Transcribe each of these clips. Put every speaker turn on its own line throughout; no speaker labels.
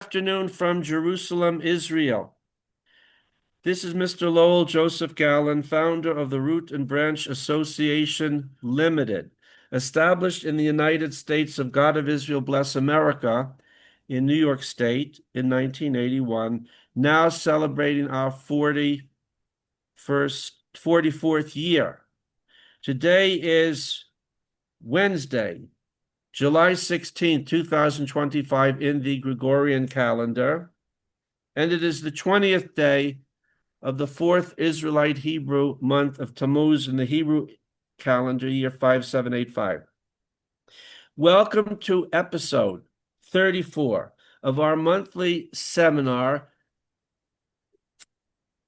afternoon from Jerusalem, Israel. This is Mr. Lowell Joseph Gallen, founder of the Root and Branch Association Limited, established in the United States of God of Israel, bless America, in New York State in 1981, now celebrating our 44th year. Today is Wednesday, July 16th, 2025 in the Gregorian calendar, and it is the 20th day of the fourth Israelite Hebrew month of Tammuz in the Hebrew calendar year 5785. Welcome to episode 34 of our monthly seminar,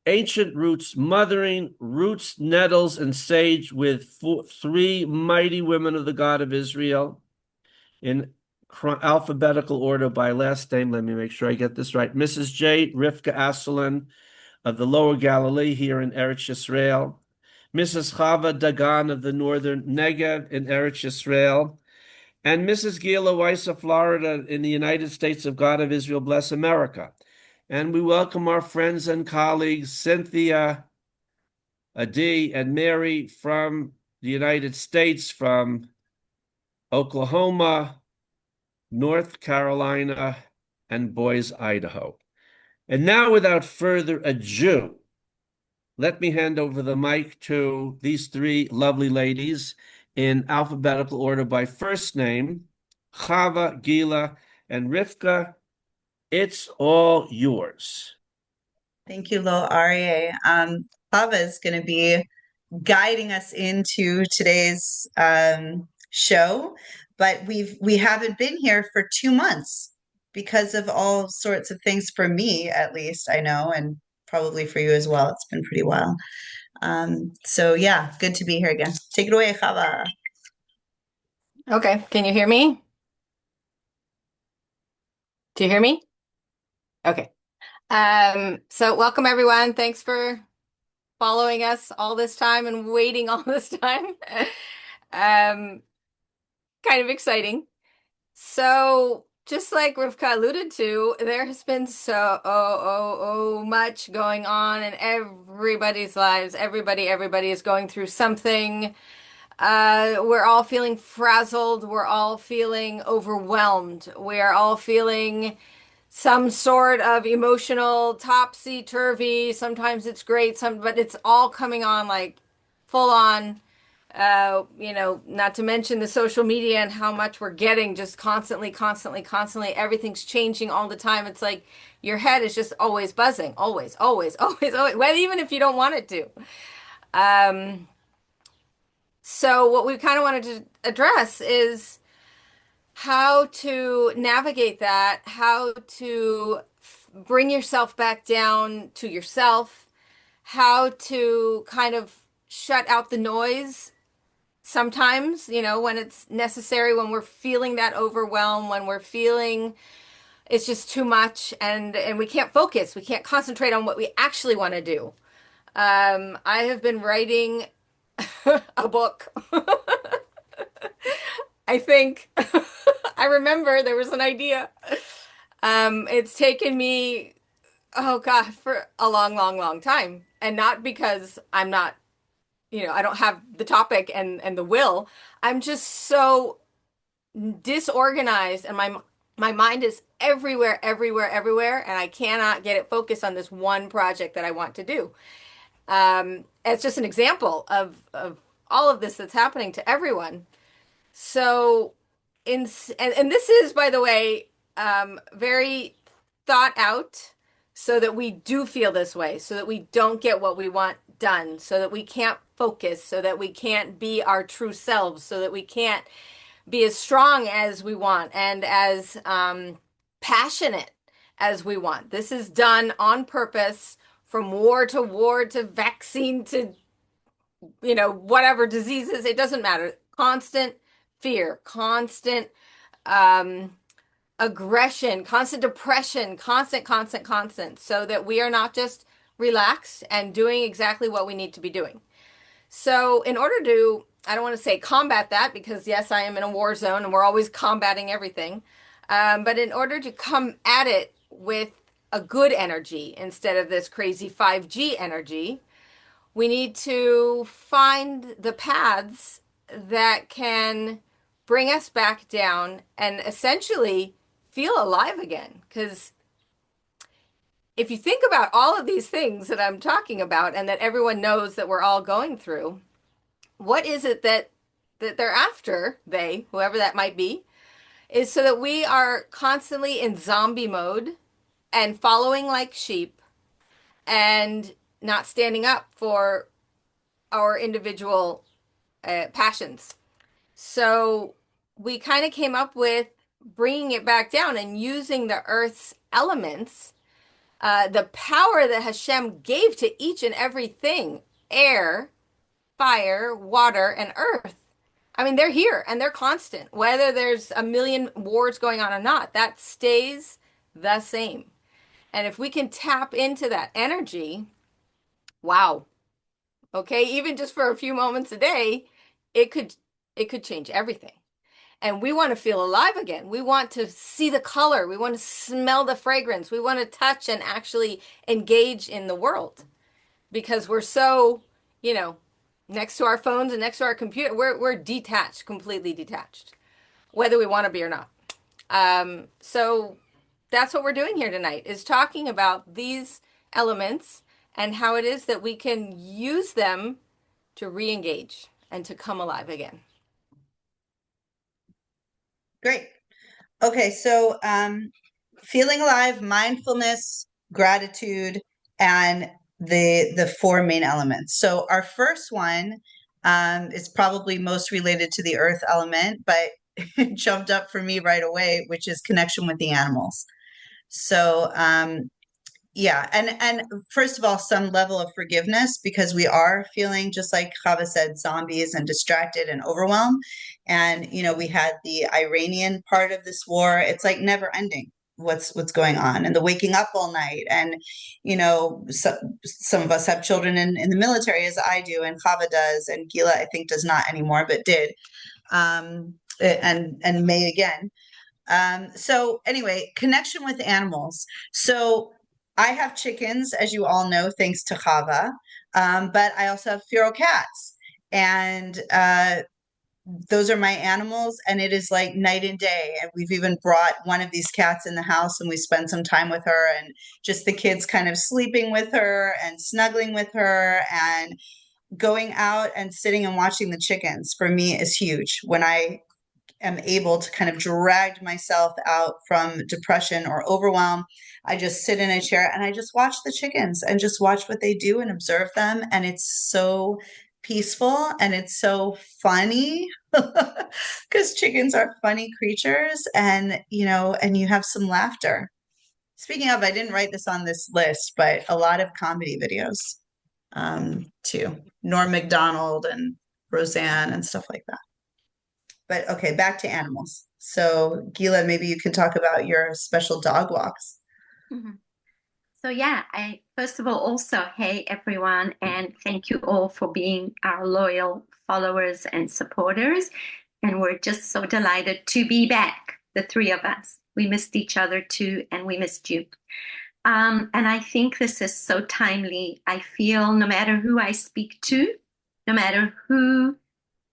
Ancient Roots, Mothering Roots, Nettles, and Sage, with three mighty women of the God of Israel in alphabetical order by last name. Let me make sure I get this right. Mrs. J. Rivkah Asoulin of the Lower Galilee here in Eretz Yisrael, Mrs. Chava Dagan of the Northern Negev in Eretz Yisrael, and Mrs. Gilla, Weiss of Florida in the United States of God of Israel, bless America. And we welcome our friends and colleagues, Cynthia, Adi, and Mary from the United States, from Oklahoma, North Carolina, and Boise, Idaho. And now, without further ado, let me hand over the mic to these three lovely ladies in alphabetical order by first name, Chava, Gilla, and Rivkah. It's all yours.
Thank you, Lo Aryeh. Chava is going to be guiding us into today's show, but we haven't been here for 2 months because of all sorts of things. For me, at least, I know, and probably for you as well. It's been pretty wild. So yeah, good to be here again. Take it away, Chava.
Okay, can you hear me? Do you hear me? Okay. So welcome everyone. Thanks for following us all this time and waiting all this time. Kind of exciting. So just like Rivkah alluded to, there has been so much going on in everybody's lives. Everybody is going through something. We're all feeling frazzled. We're all feeling overwhelmed. We're all feeling some sort of emotional topsy-turvy. Sometimes it's great, but it's all coming on like full on. Not to mention the social media and how much we're getting just constantly. Everything's changing all the time. It's like your head is just always buzzing, always. Well, even if you don't want it to. So what we kind of wanted to address is how to navigate that, how to bring yourself back down to yourself, how to kind of shut out the noise sometimes, when it's necessary, when we're feeling that overwhelm, when we're feeling it's just too much and we can't focus, we can't concentrate on what we actually want to do. I have been writing a book. I think I remember there was an idea. It's taken me, oh God, for a long time. And not because I'm not, I don't have the topic and the will. I'm just so disorganized and my mind is everywhere, and I cannot get it focused on this one project that I want to do. It's just an example of all of this that's happening to everyone. So, and this is, by the way, very thought out so that we do feel this way, so that we don't get what we want done, so that we can't focus, so that we can't be our true selves, so that we can't be as strong as we want and as passionate as we want. This is done on purpose, from war to vaccine to, whatever diseases, it doesn't matter. Constant fear, constant aggression, constant depression, constant, so that we are not just relaxed and doing exactly what we need to be doing. So in order to, I don't want to say combat that, because yes, I am in a war zone and we're always combating everything. But in order to come at it with a good energy instead of this crazy 5G energy. We need to find the paths that can bring us back down and essentially feel alive again. Because if you think about all of these things that I'm talking about and that everyone knows that we're all going through, what is it that they're after, they, whoever that might be, is so that we are constantly in zombie mode and following like sheep and not standing up for our individual passions. So we kind of came up with bringing it back down and using the earth's elements, the power that Hashem gave to each and everything, air, fire, water, and earth. I mean, they're here and they're constant. Whether there's a million wars going on or not, that stays the same. And if we can tap into that energy, wow. Okay, even just for a few moments a day, it could change everything. And we want to feel alive again. We want to see the color. We want to smell the fragrance. We want to touch and actually engage in the world because we're so, next to our phones and next to our computer, we're detached, completely detached, whether we want to be or not. So that's what we're doing here tonight, is talking about these elements and how it is that we can use them to re-engage and to come alive again.
Great. Okay, so feeling alive, mindfulness, gratitude, and the four main elements. So our first one is probably most related to the earth element, but it jumped up for me right away, which is connection with the animals. So yeah, and first of all, some level of forgiveness, because we are feeling, just like Chava said, zombies and distracted and overwhelmed. And we had the Iranian part of this war. It's like never ending what's going on, and the waking up all night. And some of us have children in the military, as I do, and Chava does, and Gilla I think does not anymore, but did, and may again. So anyway, connection with animals. So I have chickens, as you all know, thanks to Chava, but I also have feral cats, and those are my animals, and it is like night and day. And we've even brought one of these cats in the house, and we spend some time with her, and just the kids kind of sleeping with her and snuggling with her, and going out and sitting and watching the chickens for me is huge. When I am able to kind of drag myself out from depression or overwhelm, I just sit in a chair and I just watch the chickens and just watch what they do and observe them. And it's so peaceful and it's so funny because chickens are funny creatures, and and you have some laughter. Speaking of, I didn't write this on this list, but a lot of comedy videos too. Norm Macdonald and Roseanne and stuff like that. But okay, back to animals. So Gila, maybe you can talk about your special dog walks.
Mhm. So yeah, I first of all also, hey everyone, and thank you all for being our loyal followers and supporters. And we're just so delighted to be back, the three of us. We missed each other too, and we missed you. And I think this is so timely. I feel no matter who I speak to, no matter who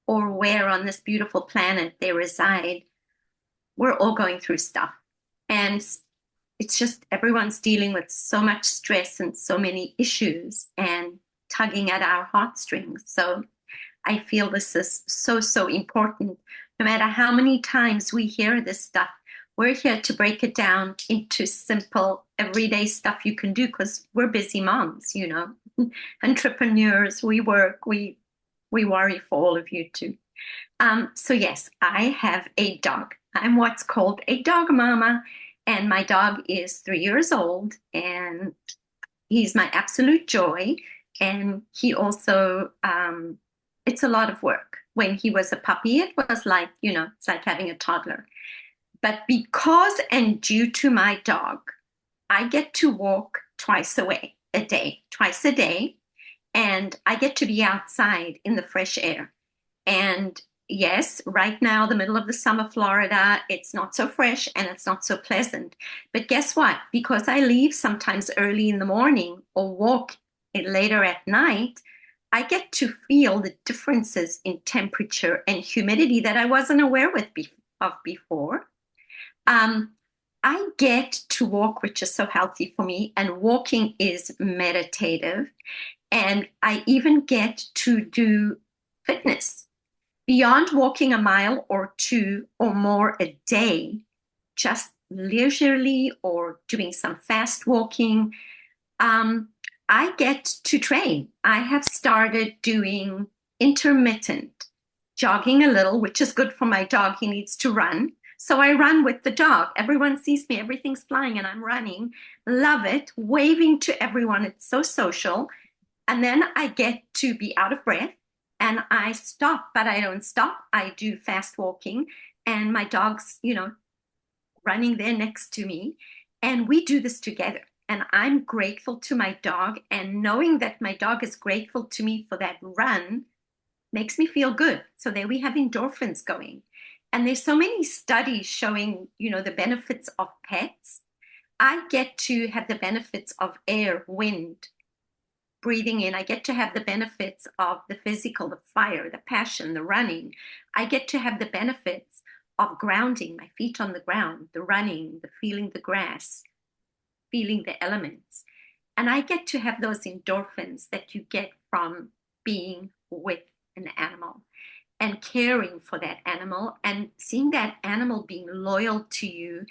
or where on this beautiful planet they reside, we're all going through stuff. And it's just everyone's dealing with so much stress and so many issues and tugging at our heartstrings. So I feel this is so, so important. No matter how many times we hear this stuff, we're here to break it down into simple, everyday stuff you can do, because we're busy moms, entrepreneurs, we work, we worry for all of you too. So yes, I have a dog. I'm what's called a dog mama, and my dog is 3 years old, and he's my absolute joy. And he also, it's a lot of work. When he was a puppy, it was like, it's like having a toddler. But because and due to my dog, I get to walk twice a day, and I get to be outside in the fresh air. And yes, right now, the middle of the summer Florida, it's not so fresh and it's not so pleasant. But guess what? Because I leave sometimes early in the morning or walk it later at night, I get to feel the differences in temperature and humidity that I wasn't aware of before. I get to walk, which is so healthy for me, and walking is meditative. And I even get to do fitness beyond walking a mile or two or more a day, just leisurely or doing some fast walking. I get to train. I have started doing intermittent jogging a little, which is good for my dog. He needs to run. So I run with the dog. Everyone sees me, everything's flying, and I'm running. Love it, waving to everyone. It's so social. And then I get to be out of breath and I stop, but I don't stop. I do fast walking, and my dog's, running there next to me. And we do this together. And I'm grateful to my dog. And knowing that my dog is grateful to me for that run makes me feel good. So there we have endorphins going. And there's so many studies showing, the benefits of pets. I get to have the benefits of air, wind, breathing in. I get to have the benefits of the physical, the fire, the passion, the running. I get to have the benefits of grounding, my feet on the ground, the running, the feeling the grass, feeling the elements. And I get to have those endorphins that you get from being with an animal and caring for that animal, and seeing that animal being loyal to you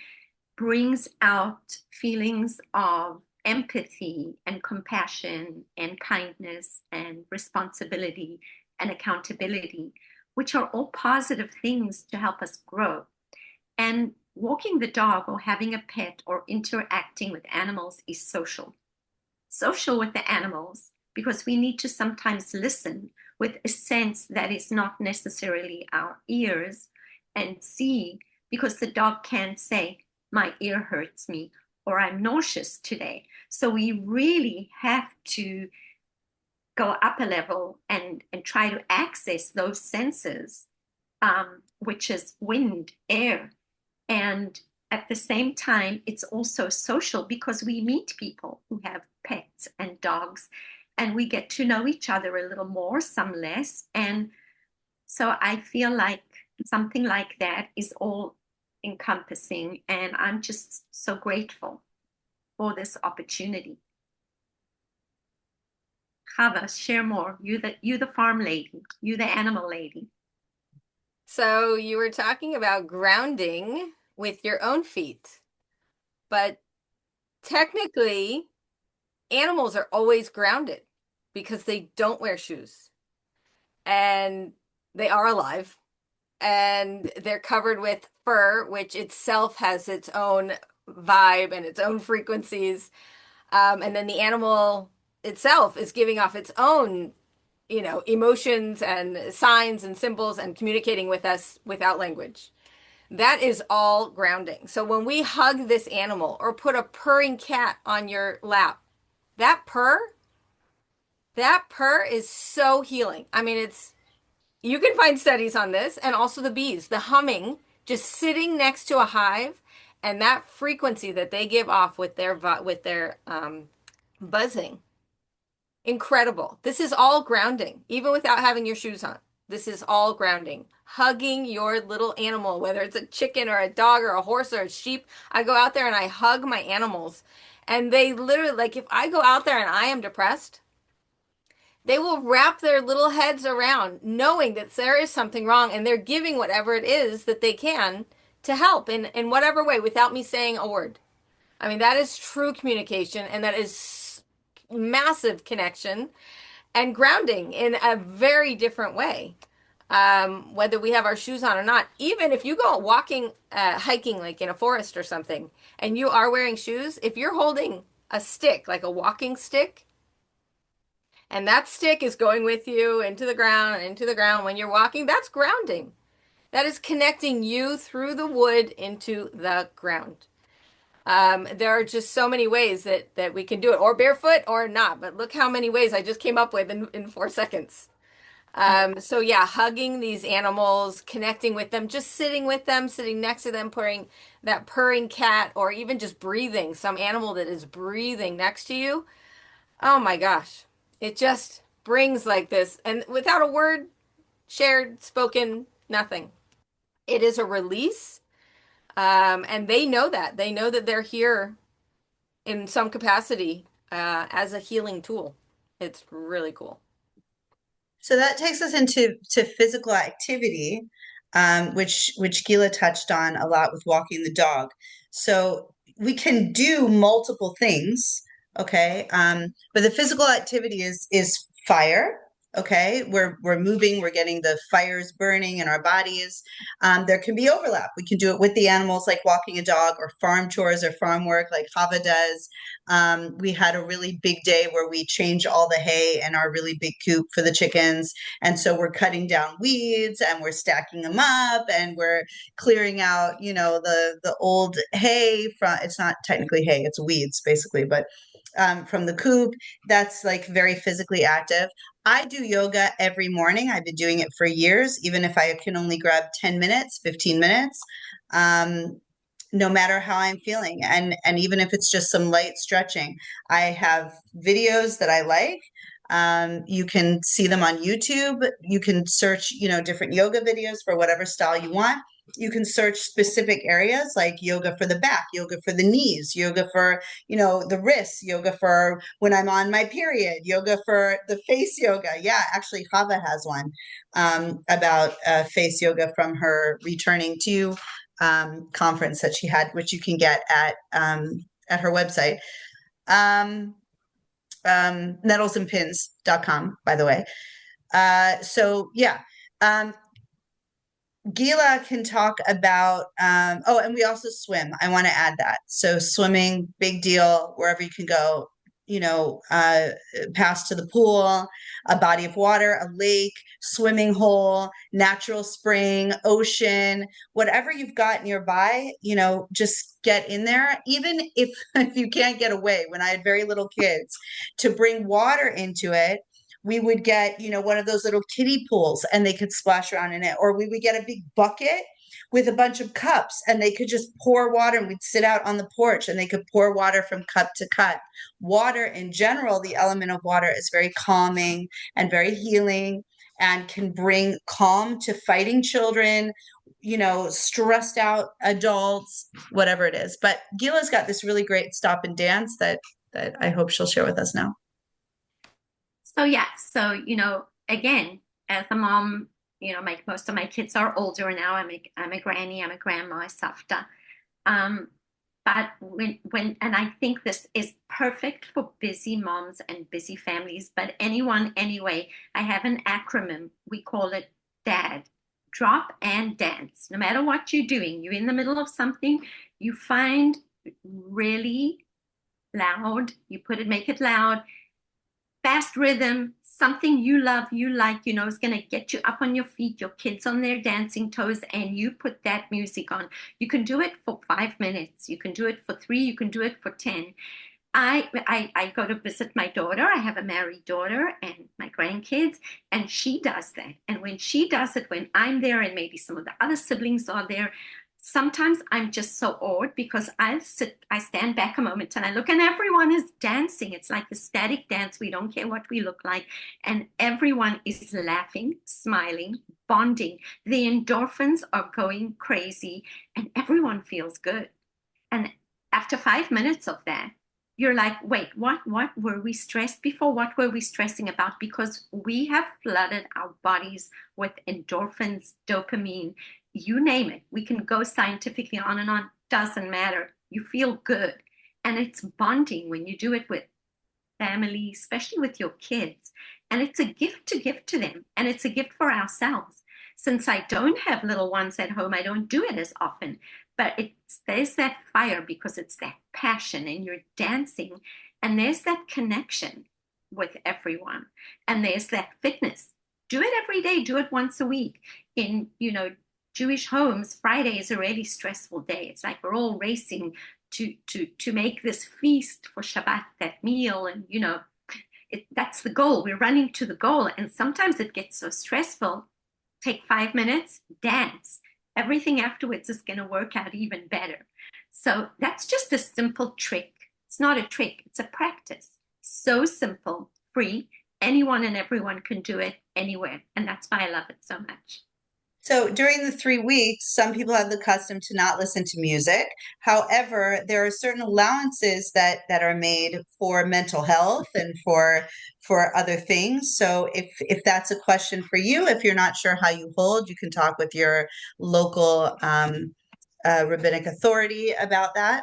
brings out feelings of empathy and compassion and kindness and responsibility and accountability, which are all positive things to help us grow. And walking the dog or having a pet or interacting with animals is social. Social with the animals, because we need to sometimes listen with a sense that is not necessarily our ears, and see, because the dog can't say, my ear hurts me, or I'm nauseous today. So we really have to go up a level and try to access those senses, which is wind, air. And at the same time, it's also social, because we meet people who have pets and dogs, and we get to know each other a little more, some less. And so I feel like something like that is all encompassing, and I'm just so grateful for this opportunity. Chava, share more. You the farm lady, you the animal lady.
So you were talking about grounding with your own feet, but technically animals are always grounded because they don't wear shoes and they are alive and they're covered with fur, which itself has its own vibe and its own frequencies. And then the animal itself is giving off its own, emotions and signs and symbols and communicating with us without language. That is all grounding. So when we hug this animal or put a purring cat on your lap, that purr, that purr is so healing. I mean, you can find studies on this, and also the bees, the humming, just sitting next to a hive, and that frequency that they give off with their buzzing. Incredible. This is all grounding, even without having your shoes on. This is all grounding. Hugging your little animal, whether it's a chicken or a dog or a horse or a sheep. I go out there and I hug my animals. And they literally, like, if I go out there and I am depressed, they will wrap their little heads around, knowing that there is something wrong, and they're giving whatever it is that they can to help in whatever way without me saying a word. I mean, that is true communication, and that is massive connection and grounding in a very different way. Whether we have our shoes on or not, even if you go walking, hiking, like in a forest or something, and you are wearing shoes, if you're holding a stick, like a walking stick, and that stick is going with you into the ground when you're walking, that's grounding. That is connecting you through the wood into the ground. There are just so many ways that we can do it, or barefoot or not. But look how many ways I just came up with in 4 seconds. So yeah, hugging these animals, connecting with them, just sitting with them, sitting next to them, purring that purring cat, or even just breathing, some animal that is breathing next to you. Oh my gosh. It just brings like this, and without a word shared, spoken, nothing. It is a release. And they know that. They know that they're here in some capacity as a healing tool. It's really cool.
So that takes us into physical activity, which Gila touched on a lot with walking the dog. So we can do multiple things, okay? But the physical activity is fire. Okay, we're moving, we're getting the fires burning in our bodies. There can be overlap. We can do it with the animals, like walking a dog, or farm chores or farm work, like Chava does. We had a really big day where we changed all the hay in our really big coop for the chickens. And so we're cutting down weeds and we're stacking them up and we're clearing out, the old hay from, it's not technically hay, it's weeds basically, but from the coop. That's like very physically active. I do yoga every morning. I've been doing it for years, even if I can only grab 10 minutes, 15 minutes. No matter how I'm feeling, and even if it's just some light stretching. I have videos that I like. You can see them on YouTube. You can search, different yoga videos for whatever style you want. You can search specific areas like yoga for the back, yoga for the knees, yoga for, the wrists, yoga for when I'm on my period, yoga for the face yoga. Yeah, actually, Chava has one about face yoga from her returning to conference that she had, which you can get at her website, nettlesandpins.com, by the way. So yeah, Gila can talk about, oh, and we also swim. I want to add that. So swimming, big deal, wherever you can go, pass to the pool, a body of water, a lake, swimming hole, natural spring, ocean, whatever you've got nearby, just get in there. Even if you can't get away, when I had very little kids, to bring water into it, we would get, one of those little kiddie pools and they could splash around in it. Or we would get a big bucket with a bunch of cups and they could just pour water, and we'd sit out on the porch and they could pour water from cup to cup. Water in general, the element of water, is very calming and very healing and can bring calm to fighting children, stressed out adults, whatever it is. But Gila's got this really great stop and dance that I hope she'll share with us now.
So yeah, so again, as a mom, most of my kids are older now. I'm a granny, I'm a grandma, a savta. But when and I think this is perfect for busy moms and busy families, but anyone anyway. I have an acronym. We call it DAD. Drop and dance. No matter what you're doing, you're in the middle of something, you find really loud, make it loud, fast rhythm, something you love, you like, is going to get you up on your feet, your kids on their dancing toes, and you put that music on. You can do it for 5 minutes. You can do it for 3. You can do it for 10. I go to visit my daughter. I have a married daughter and my grandkids, and she does that. And when she does it, when I'm there and maybe some of the other siblings are there, sometimes I'm just so awed because I stand back a moment and I look and everyone is dancing. It's like the static dance. We don't care what we look like. And everyone is laughing, smiling, bonding. The endorphins are going crazy and everyone feels good. And after 5 minutes of that, you're like, wait, what were we stressed before? What were we stressing about? Because we have flooded our bodies with endorphins, dopamine, you name it. We can go scientifically on and on. Doesn't matter. You feel good. And it's bonding when you do it with family, especially with your kids. And it's a gift to give to them. And it's a gift for ourselves. Since I don't have little ones at home, I don't do it as often. But there's that fire because it's that passion and you're dancing. And there's that connection with everyone. And there's that fitness. Do it every day. Do it once a week. In, Jewish homes, Friday is a really stressful day. It's like we're all racing to make this feast for Shabbat, that meal. And, that's the goal. We're running to the goal. And sometimes it gets so stressful. Take 5 minutes, dance. Everything afterwards is going to work out even better. So that's just a simple trick. It's not a trick, it's a practice. So simple, free. Anyone and everyone can do it anywhere. And that's why I love it so much.
So during the 3 weeks, some people have the custom to not listen to music. However, there are certain allowances that are made for mental health and for other things. So if that's a question for you, if you're not sure how you hold, you can talk with your local rabbinic authority about that.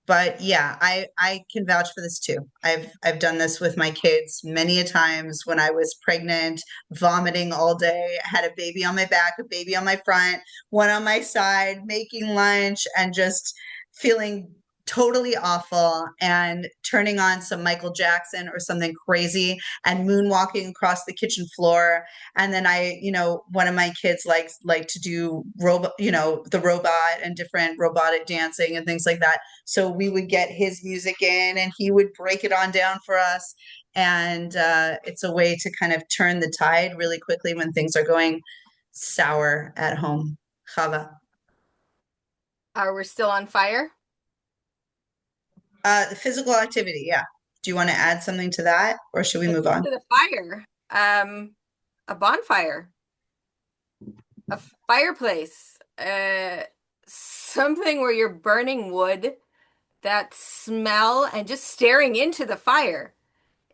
But yeah, I can vouch for this too. I've done this with my kids many a times when I was pregnant, vomiting all day, had a baby on my back, a baby on my front, one on my side, making lunch and just feeling totally awful and turning on some Michael Jackson or something crazy and moonwalking across the kitchen floor. And then one of my kids like to do the robot and different robotic dancing and things like that. So we would get his music in and he would break it on down for us. And it's a way to kind of turn the tide really quickly when things are going sour at home. Chava.
Are we still on fire?
The physical activity, yeah. Do you want to add something to that or should we move on?
To the fire. A bonfire. A fireplace. Something where you're burning wood, that smell, and just staring into the fire.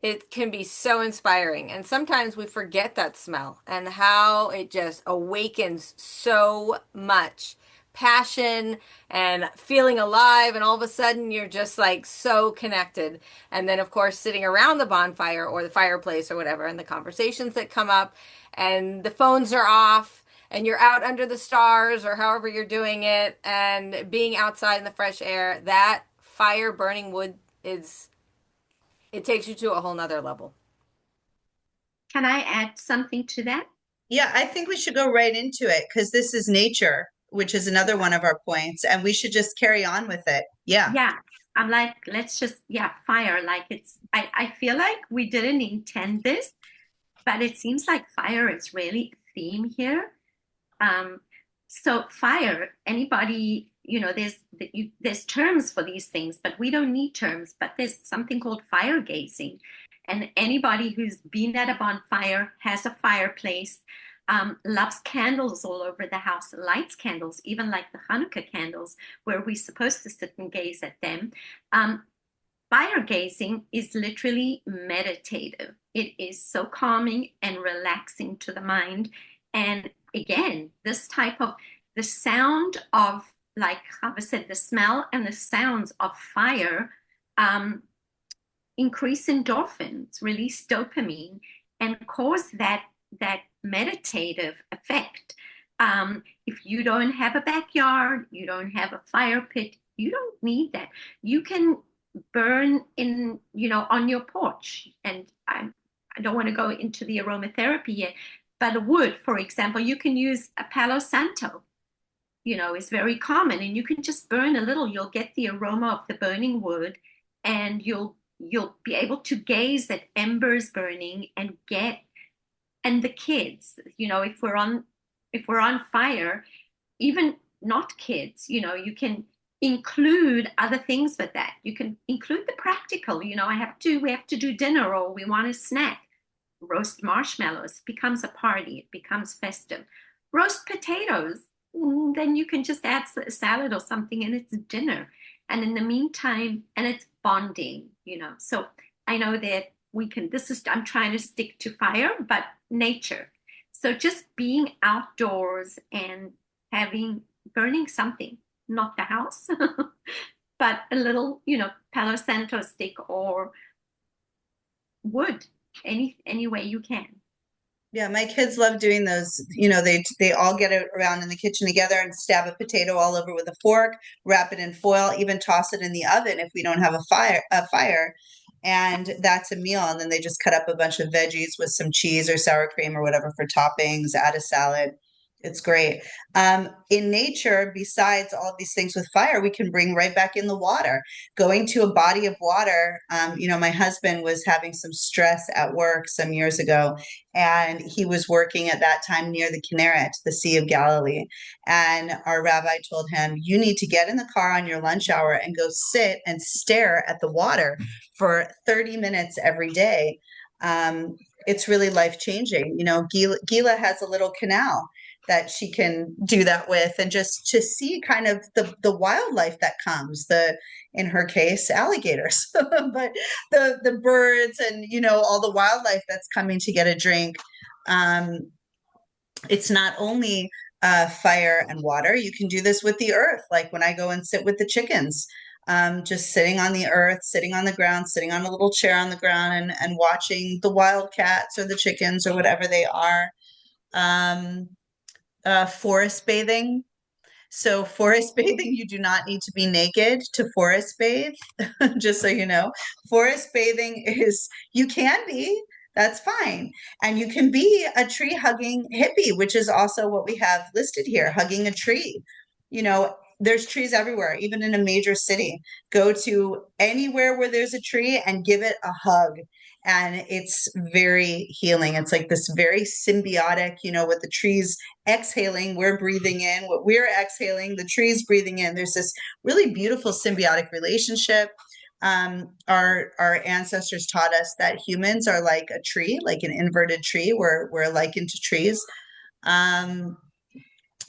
It can be so inspiring. And sometimes we forget that smell and how it just awakens so much passion and feeling alive. And all of a sudden, you're just like so connected. And then, of course, sitting around the bonfire or the fireplace or whatever, and the conversations that come up, and the phones are off, and you're out under the stars or however you're doing it, and being outside in the fresh air, that fire burning wood it takes you to a whole nother level.
Can I add something to that?
Yeah, I think we should go right into it because this is nature, which is another one of our points, and we should just carry on with it. Yeah.
Yeah. I'm like, let's just, fire. Like I feel like we didn't intend this, but it seems like fire is really a theme here. So fire, anybody, there's terms for these things, but we don't need terms. But there's something called fire gazing. And anybody who's been at a bonfire, has a fireplace, loves candles all over the house, lights candles, even like the Hanukkah candles, where we're supposed to sit and gaze at them. Fire gazing is literally meditative. It is so calming and relaxing to the mind. And again, the sound of, like Chava said, the smell and the sounds of fire increase endorphins, release dopamine, and cause that meditative effect. If you don't have a backyard, you don't have a fire pit, you don't need that. You can burn on your porch. And I don't want to go into the aromatherapy yet, but wood, for example, you can use a Palo Santo, is very common, and you can just burn a little. You'll get the aroma of the burning wood, and you'll be able to gaze at embers burning and the kids, if we're on fire, even not kids, you can include other things with that. You can include the practical, we have to do dinner or we want a snack. Roast marshmallows, it becomes a party, it becomes festive. Roast potatoes, then you can just add a salad or something and it's dinner. And in the meantime, and it's bonding, So I know that I'm trying to stick to fire, but nature. So just being outdoors and burning something, not the house, but a little, Palo Santo stick or wood, any way you can.
Yeah, my kids love doing those. They all get around in the kitchen together and stab a potato all over with a fork, wrap it in foil, even toss it in the oven if we don't have a fire. And that's a meal. And then they just cut up a bunch of veggies with some cheese or sour cream or whatever for toppings, add a salad. It's great. In nature, besides all of these things with fire, we can bring right back in the water. Going to a body of water. My husband was having some stress at work some years ago, and he was working at that time near the Kinneret, the Sea of Galilee. And our rabbi told him, you need to get in the car on your lunch hour and go sit and stare at the water for 30 minutes every day. It's really life changing. Gila has a little canal that she can do that with, and just to see kind of the wildlife that comes, in her case, alligators, but the birds and all the wildlife that's coming to get a drink. It's not only fire and water. You can do this with the earth, like when I go and sit with the chickens. Just sitting on the earth, sitting on the ground, sitting on a little chair on the ground, and watching the wild cats or the chickens or whatever they are. um, Forest bathing. So forest bathing, you do not need to be naked to forest bathe, just so you know. Forest bathing is, you can be, that's fine. And you can be a tree hugging hippie, which is also what we have listed here, hugging a tree. There's trees everywhere, even in a major city. Go to anywhere where there's a tree and give it a hug. And it's very healing. It's like this very symbiotic, with the trees exhaling, we're breathing in. What we're exhaling, the tree's breathing in. There's this really beautiful symbiotic relationship. Our ancestors taught us that humans are like a tree, like an inverted tree. We're likened to trees.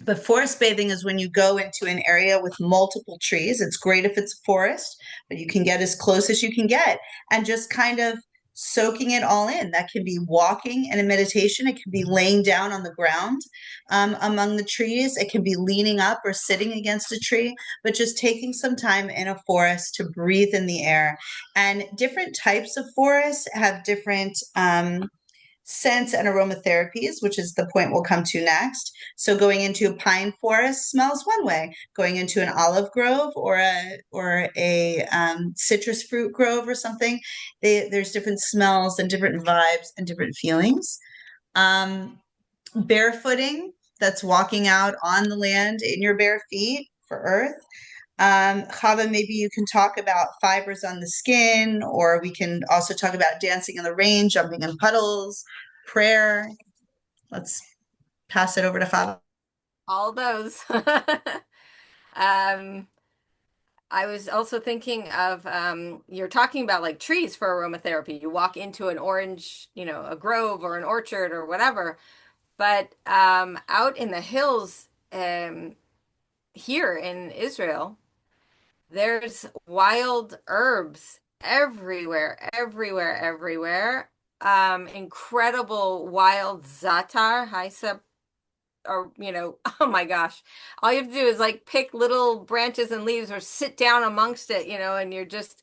But forest bathing is when you go into an area with multiple trees. It's great if it's a forest, but you can get as close as you can get and just kind of soaking it all in. That can be walking in a meditation. It can be laying down on the ground among the trees. It can be leaning up or sitting against a tree, but just taking some time in a forest to breathe in the air. And different types of forests have different scents and aromatherapies, which is the point we'll come to next. So going into a pine forest smells one way. Going into an olive grove or a citrus fruit grove or something, there's different smells and different vibes and different feelings. Barefooting, that's walking out on the land in your bare feet for earth. Chava, maybe you can talk about fibers on the skin, or we can also talk about dancing in the rain, jumping in puddles, prayer. Let's pass it over to Chava.
All those. I was also thinking of you're talking about like trees for aromatherapy. You walk into an orange, a grove or an orchard or whatever. But out in the hills here in Israel, there's wild herbs everywhere, everywhere, everywhere. Incredible wild zatar, hyssop, or oh my gosh, all you have to do is like pick little branches and leaves or sit down amongst it, and you're just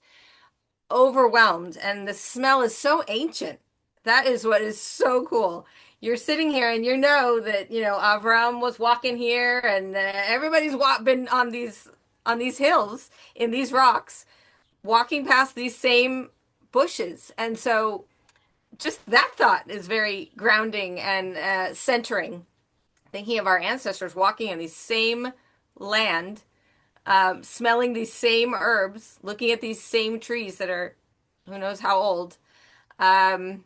overwhelmed. And the smell is so ancient. That is what is so cool. You're sitting here and that, Avram was walking here, and everybody's been on these hills in these rocks, walking past these same bushes. And so just that thought is very grounding and centering, thinking of our ancestors walking in these same land, smelling these same herbs, looking at these same trees that are who knows how old. And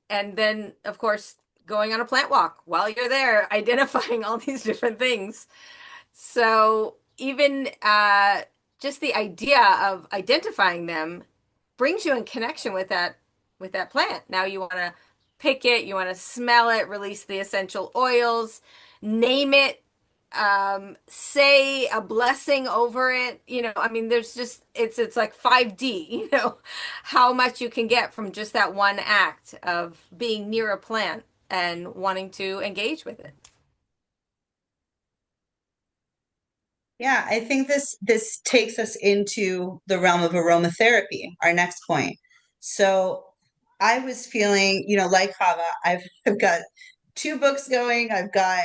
then of course going on a plant walk while you're there, identifying all these different things. So even just the idea of identifying them brings you in connection with that plant. Now you want to pick it, you want to smell it, release the essential oils, name it, say a blessing over it. There's just it's like 5D, how much you can get from just that one act of being near a plant and wanting to engage with it.
Yeah, I think this takes us into the realm of aromatherapy, our next point. So I was feeling, like Chava, I've got 2 books going, I've got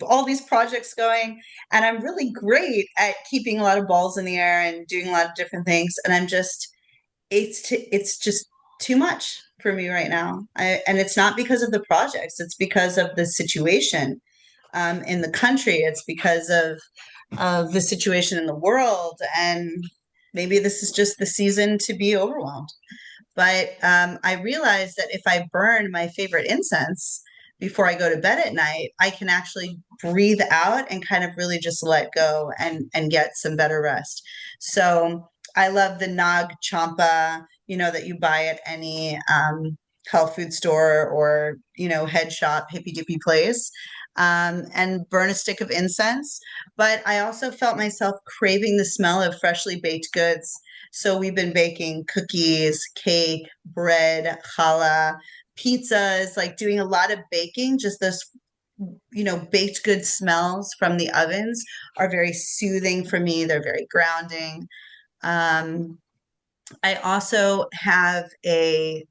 all these projects going, and I'm really great at keeping a lot of balls in the air and doing a lot of different things. And it's just too much for me right now. And it's not because of the projects, it's because of the situation. in the country, it's because of the situation in the world. And maybe this is just the season to be overwhelmed. But I realized that if I burn my favorite incense before I go to bed at night, I can actually breathe out and kind of really just let go and get some better rest. So I love the Nag Champa, that you buy at any health food store or, head shop, hippy dippy place, and burn a stick of incense. But I also felt myself craving the smell of freshly baked goods. So we've been baking cookies, cake, bread, challah, pizzas, like doing a lot of baking. Just those, baked good smells from the ovens are very soothing for me. They're very grounding. I also have a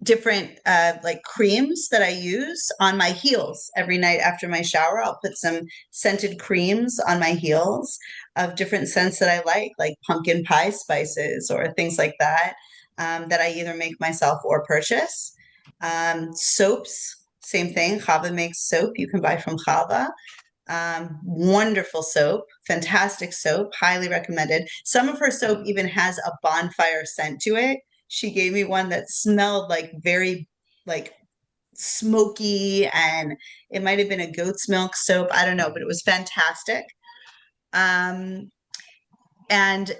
different like creams that I use on my heels every night after my shower. I'll put some scented creams on my heels of different scents that I like pumpkin pie spices or things like that, that I either make myself or purchase. Soaps, same thing. Chava makes soap you can buy from Chava. Wonderful soap, fantastic soap, highly recommended. Some of her soap even has a bonfire scent to it. She gave me one that smelled like very like smoky, and it might have been a goat's milk soap. I don't know, but it was fantastic. And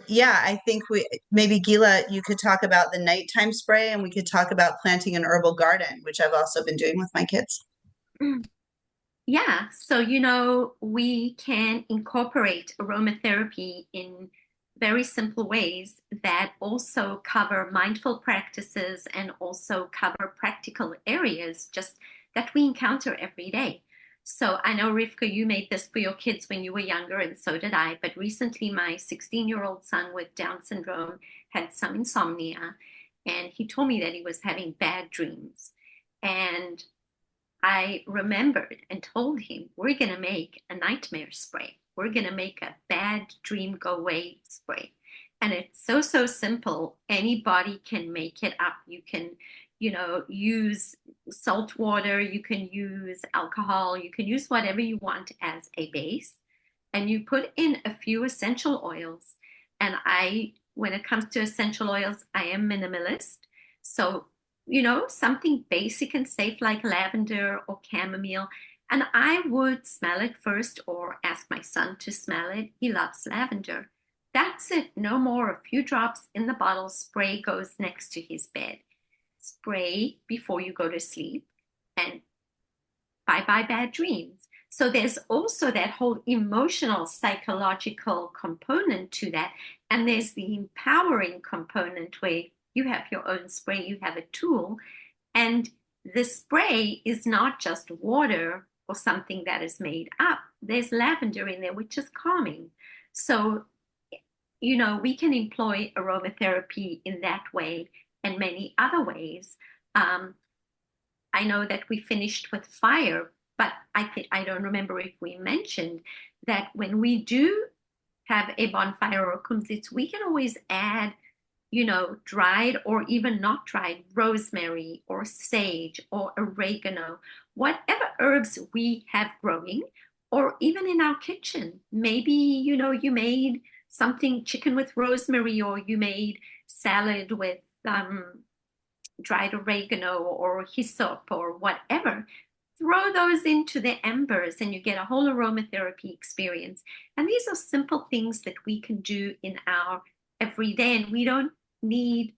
yeah, I think maybe Gila, you could talk about the nighttime spray, and we could talk about planting an herbal garden, which I've also been doing with my kids.
Yeah, so we can incorporate aromatherapy in very simple ways that also cover mindful practices and also cover practical areas just that we encounter every day. So I know, Rivkah, you made this for your kids when you were younger, and so did I. But recently, my 16-year-old son with Down syndrome had some insomnia, and he told me that he was having bad dreams. And I remembered and told him, we're going to make a nightmare spray. We're going to make a bad dream go away spray. And it's so, so simple. Anybody can make it up. You can, use salt water. You can use alcohol. You can use whatever you want as a base. And you put in a few essential oils. And when it comes to essential oils, I am minimalist. So something basic and safe like lavender or chamomile. And I would smell it first or ask my son to smell it. He loves lavender. That's it. No more. A few drops in the bottle. Spray goes next to his bed. Spray before you go to sleep. And bye-bye bad dreams. So there's also that whole emotional, psychological component to that. And there's the empowering component where you have your own spray, you have a tool. And the spray is not just water or something that is made up. There's lavender in there, which is calming. So, we can employ aromatherapy in that way and many other ways. I know that we finished with fire, but I don't remember if we mentioned that when we do have a bonfire or kumsitz, we can always add dried or even not dried rosemary or sage or oregano, whatever herbs we have growing, or even in our kitchen. Maybe, you made something chicken with rosemary, or you made salad with dried oregano or hyssop or whatever. Throw those into the embers and you get a whole aromatherapy experience. And these are simple things that we can do in our everyday, and we don't need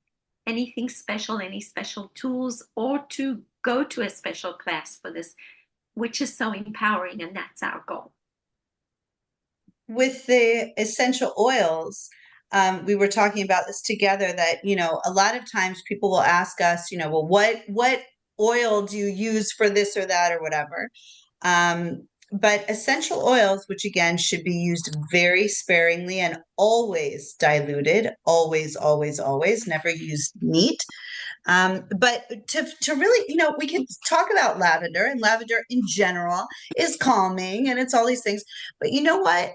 anything special, any special tools, or to go to a special class for this, which is so empowering, and that's our goal.
With the essential oils, we were talking about this together, that a lot of times people will ask us, well, what oil do you use for this or that or whatever? But essential oils, which again should be used very sparingly and always diluted, always, never used neat. But to really, we can talk about lavender, and lavender in general is calming and it's all these things. But you know what?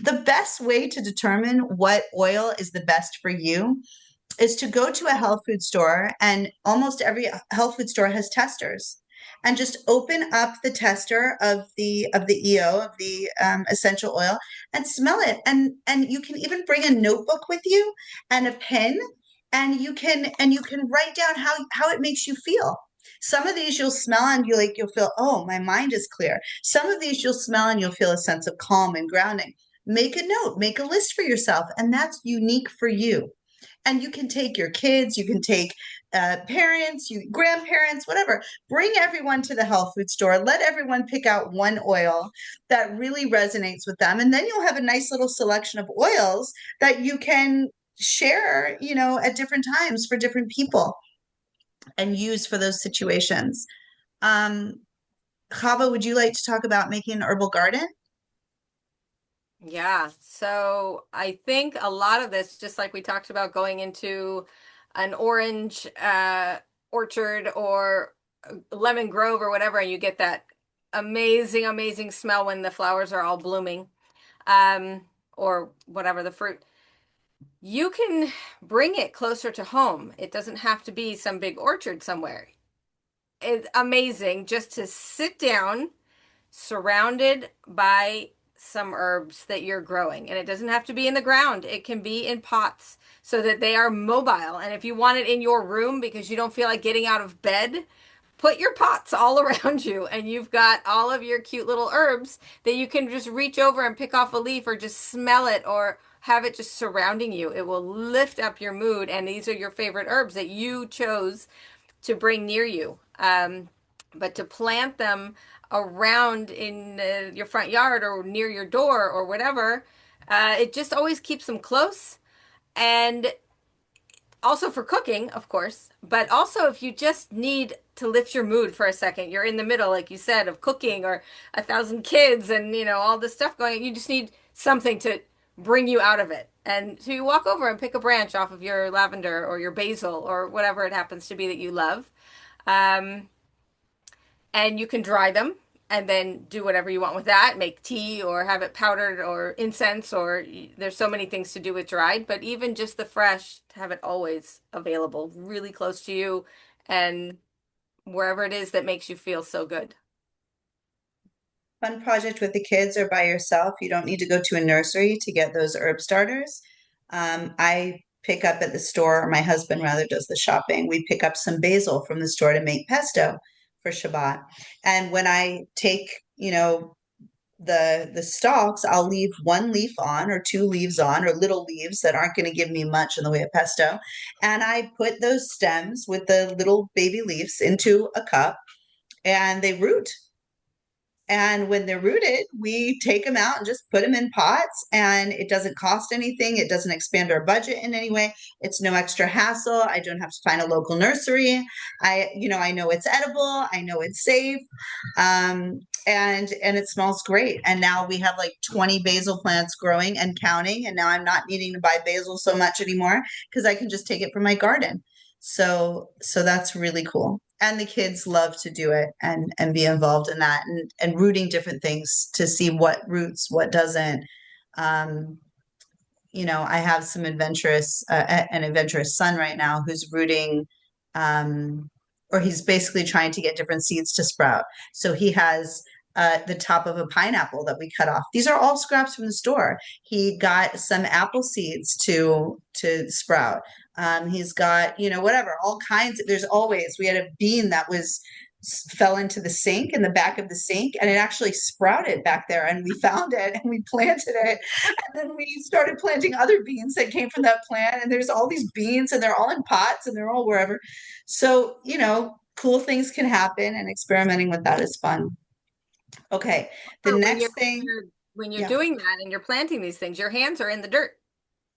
The best way to determine what oil is the best for you is to go to a health food store, and almost every health food store has testers. and just open up the tester of the EO, of the essential oil, and smell it. And you can even bring a notebook with you and a pen, and you can write down how it makes you feel. Some of these you'll smell and you'll feel, oh, my mind is clear. Some of these you'll smell and you'll feel a sense of calm and grounding. Make a note, make a list for yourself, and that's unique for you. And you can take your kids, you can take parents, grandparents, whatever. Bring everyone to the health food store. Let everyone pick out one oil that really resonates with them, and then you'll have a nice little selection of oils that you can share, at different times for different people and use for those situations. Um, Chava, would you like to talk about making an herbal garden?
Yeah, so I think a lot of this, just like we talked about going into an orange orchard or lemon grove or whatever, and you get that amazing, amazing smell when the flowers are all blooming, or whatever the fruit. You can bring it closer to home. It doesn't have to be some big orchard somewhere. It's amazing just to sit down surrounded by some herbs that you're growing. And it doesn't have to be in the ground, it can be in pots so that they are mobile. And if you want it in your room because you don't feel like getting out of bed, put your pots all around you and you've got all of your cute little herbs that you can just reach over and pick off a leaf or just smell it or have it just surrounding you. It will lift up your mood. And these are your favorite herbs that you chose to bring near you. But to plant them around in your front yard or near your door or whatever, it just always keeps them close. And also for cooking, of course, but also if you just need to lift your mood for a second, you're in the middle, like you said, of cooking or 1,000 kids and, all this stuff going, you just need something to bring you out of it. And so you walk over and pick a branch off of your lavender or your basil or whatever it happens to be that you love. And you can dry them and then do whatever you want with that, make tea or have it powdered or incense, or there's so many things to do with dried, but even just the fresh, to have it always available, really close to you and wherever it is that makes you feel so good.
Fun project with the kids or by yourself. You don't need to go to a nursery to get those herb starters. I pick up at the store, or my husband rather does the shopping. We pick up some basil from the store to make pesto for Shabbat. And when I take, the stalks, I'll leave one leaf on or two leaves on, or little leaves that aren't going to give me much in the way of pesto. And I put those stems with the little baby leaves into a cup and they root. And when they're rooted, we take them out and just put them in pots, and it doesn't cost anything. It doesn't expand our budget in any way. It's no extra hassle. I don't have to find a local nursery. I know it's edible. I know it's safe. And it smells great. And now we have like 20 basil plants growing and counting. And now I'm not needing to buy basil so much anymore because I can just take it from my garden. So that's really cool. And the kids love to do it and be involved in that and rooting different things to see what roots, what doesn't. I have some an adventurous son right now who's rooting, or he's basically trying to get different seeds to sprout. So he has the top of a pineapple that we cut off. These are all scraps from the store. He got some apple seeds to sprout. He's got, whatever, all kinds. We had a bean that fell into the sink, in the back of the sink, and it actually sprouted back there, and we found it and we planted it, and then we started planting other beans that came from that plant, and there's all these beans and they're all in pots and they're all wherever. So, cool things can happen, and experimenting with that is fun. Okay, the
When
next thing,
when you're
yeah,
doing that and you're planting these things, your hands are in the dirt.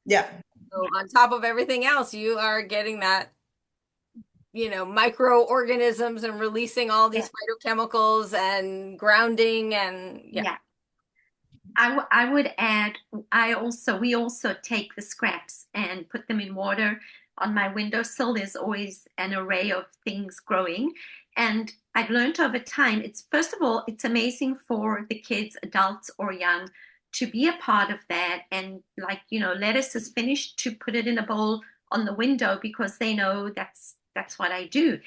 yeah,
So on top of everything else, you are getting that, microorganisms and releasing all these phytochemicals and grounding and
Yeah. I would add, we also take the scraps and put them in water. On my windowsill, there's always an array of things growing. And I've learned over time, first of all, it's amazing for the kids, adults or young, to be a part of that. And lettuce is finished, to put it in a bowl on the window because they know that's what I do.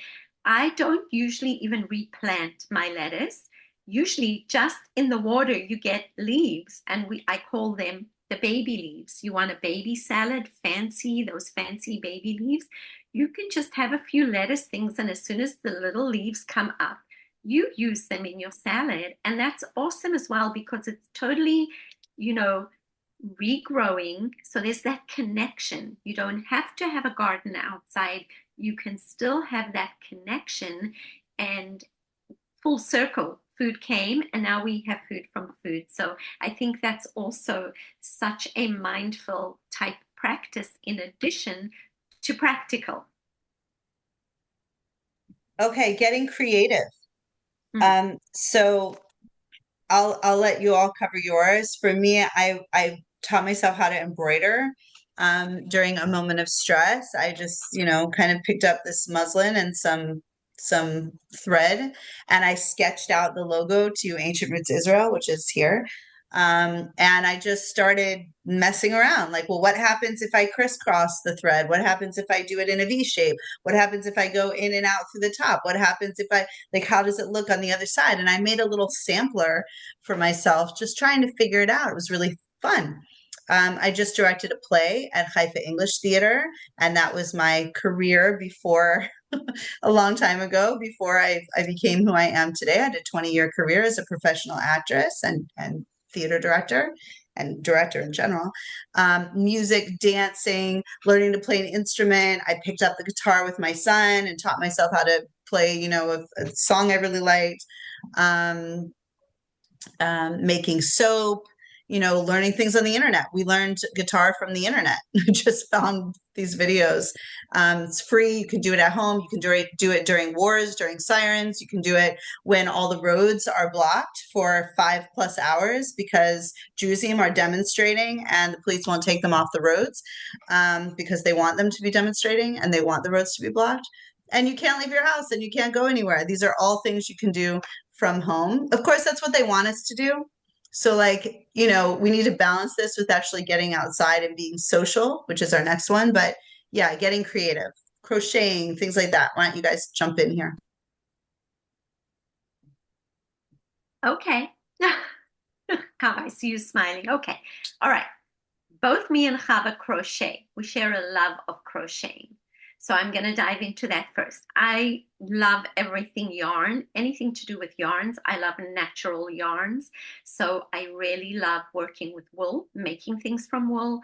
I don't usually even replant my lettuce. Usually just in the water you get leaves, and I call them the baby leaves. You want a baby salad, those fancy baby leaves. You can just have a few lettuce things, and as soon as the little leaves come up, you use them in your salad. And that's awesome as well, because it's totally, regrowing. So there's that connection. You don't have to have a garden outside. You can still have that connection, and full circle. Food came, and now we have food from food. So I think that's also such a mindful type practice in addition to practical.
Okay, getting creative. So I'll let you all cover yours. For me, I taught myself how to embroider during a moment of stress. I just, kind of picked up this muslin and some thread, and I sketched out the logo to Ancient Roots Israel, which is here. And I just started messing around, like, well, what happens if I crisscross the thread? What happens if I do it in a V shape? What happens if I go in and out through the top? What happens if I, like, how does it look on the other side? And I made a little sampler for myself, just trying to figure it out. It was really fun. I just directed a play at Haifa English Theater, and that was my career before a long time ago, before I became who I am today. I had a 20-year career as a professional actress and theater director and director in general. Music, dancing, learning to play an instrument. I picked up the guitar with my son and taught myself how to play, a song I really liked. Making soap, learning things on the internet. We learned guitar from the internet. Just found these videos. It's free. You can do it at home. You can do it during wars, during sirens. You can do it when all the roads are blocked for 5+ hours because Drusim are demonstrating and the police won't take them off the roads because they want them to be demonstrating and they want the roads to be blocked. And you can't leave your house and you can't go anywhere. These are all things you can do from home. Of course, that's what they want us to do. So, like, we need to balance this with actually getting outside and being social, which is our next one. But yeah, getting creative, crocheting, things like that. Why don't you guys jump in here?
Okay. I see you smiling. Okay. All right. Both me and Chava crochet. We share a love of crocheting. So I'm going to dive into that first. I love everything yarn, anything to do with yarns. I love natural yarns. So I really love working with wool, making things from wool,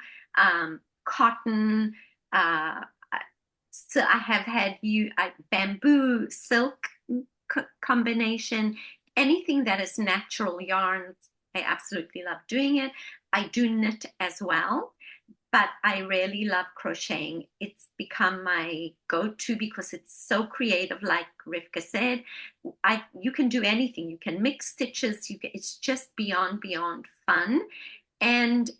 cotton. So I have had bamboo, silk combination, anything that is natural yarns. I absolutely love doing it. I do knit as well. But I really love crocheting. It's become my go-to because it's so creative, like Rivkah said. You can do anything. You can mix stitches. It's just beyond fun. And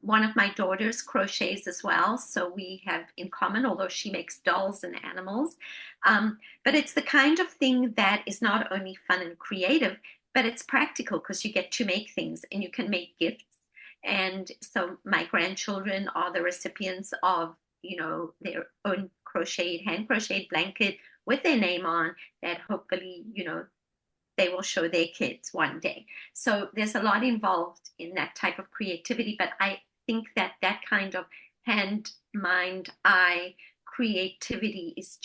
one of my daughters crochets as well. So we have in common, although she makes dolls and animals. But it's the kind of thing that is not only fun and creative, but it's practical because you get to make things and you can make gifts. And so my grandchildren are the recipients of, their own hand crocheted blanket with their name on that hopefully, they will show their kids one day. So there's a lot involved in that type of creativity. But I think that kind of hand, mind, eye creativity is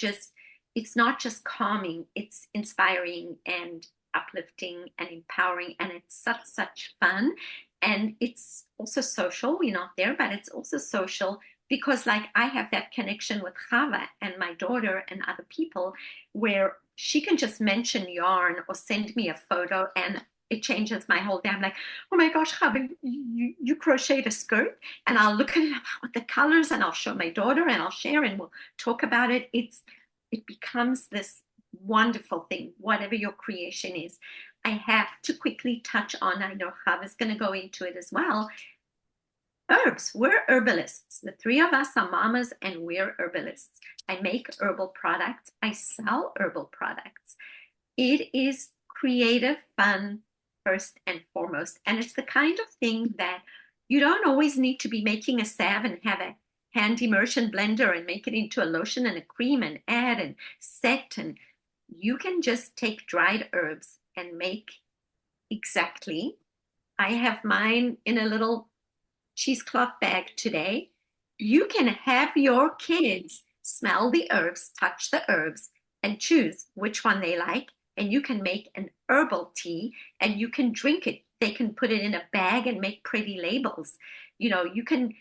it's not just calming, it's inspiring and uplifting and empowering. And it's such fun. And it's also social. We're not there, but it's also social because, like, I have that connection with Chava and my daughter and other people where she can just mention yarn or send me a photo and it changes my whole day. I'm like, oh my gosh, Chava, you crocheted a skirt. And I'll look at it with the colors and I'll show my daughter and I'll share and we'll talk about it. It becomes this wonderful thing, whatever your creation is. I have to quickly touch on, I know Chava's going to go into it as well, herbs. We're herbalists. The three of us are mamas and we're herbalists. I make herbal products. I sell herbal products. It is creative fun first and foremost. And it's the kind of thing that you don't always need to be making a salve and have a hand immersion blender and make it into a lotion and a cream and add and set. And you can just take dried herbs and make exactly. I have mine in a little cheesecloth bag today. You can have your kids smell the herbs, touch the herbs, and choose which one they like. And you can make an herbal tea and you can drink it. They can put it in a bag and make pretty labels. You can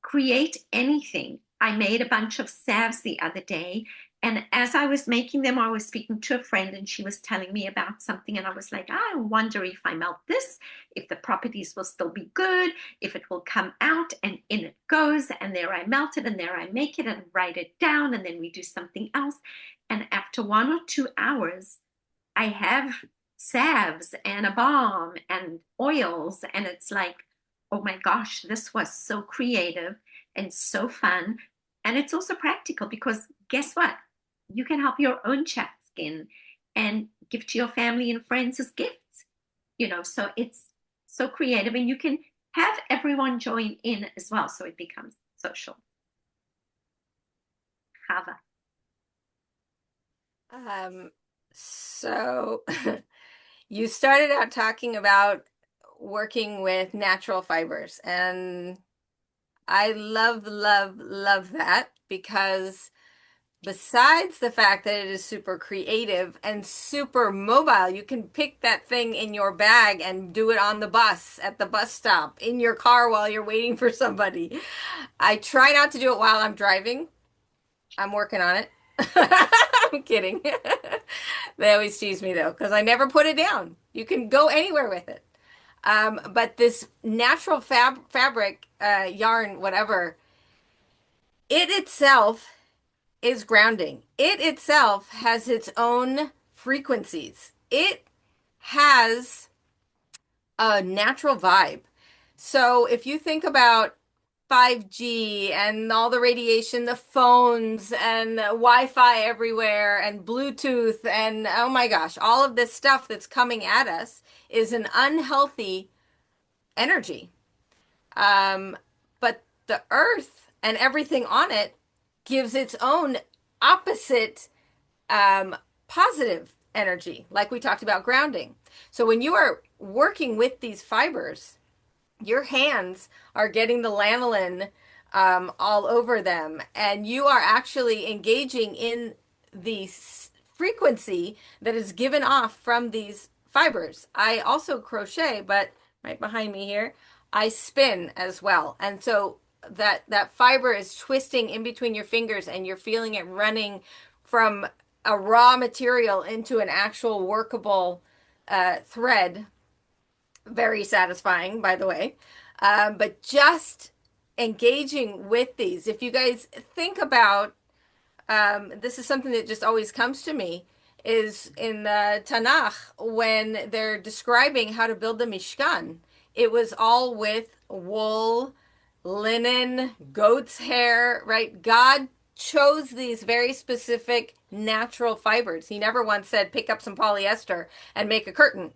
create anything. I made a bunch of salves the other day, and as I was making them, I was speaking to a friend and she was telling me about something, and I was like, I wonder if I melt this, if the properties will still be good, if it will come out, and in it goes, and there I melt it, and there I make it and write it down, and then we do something else. And after 1 or 2 hours, I have salves and a balm and oils, and it's like, oh my gosh, this was so creative and so fun. And it's also practical because guess what? You can help your own chapped skin and give to your family and friends as gifts. So it's so creative, and you can have everyone join in as well. So it becomes social. Chava.
So you started out talking about working with natural fibers, and I love that, because besides the fact that it is super creative and super mobile, you can pick that thing in your bag and do it on the bus, at the bus stop, in your car while you're waiting for somebody. I try not to do it while I'm driving. I'm working on it. I'm kidding. They always tease me though, because I never put it down. You can go anywhere with it. But this natural fabric, yarn, whatever, it itself is grounding. It itself has its own frequencies. It has a natural vibe. So if you think about 5G and all the radiation, the phones and Wi-Fi everywhere and Bluetooth and oh my gosh, all of this stuff that's coming at us is an unhealthy energy. But the earth and everything on it gives its own opposite positive energy, like we talked about grounding. So when you are working with these fibers, your hands are getting the lanolin all over them, and you are actually engaging in the frequency that is given off from these fibers. I also crochet, but right behind me here, I spin as well. And so that fiber is twisting in between your fingers, and you're feeling it running from a raw material into an actual workable thread. Very satisfying, by the way. But just engaging with these, if you guys think about, this is something that just always comes to me, is in the Tanakh, when they're describing how to build the Mishkan, it was all with wool, linen, goat's hair, right? God chose these very specific natural fibers. He never once said, pick up some polyester and make a curtain,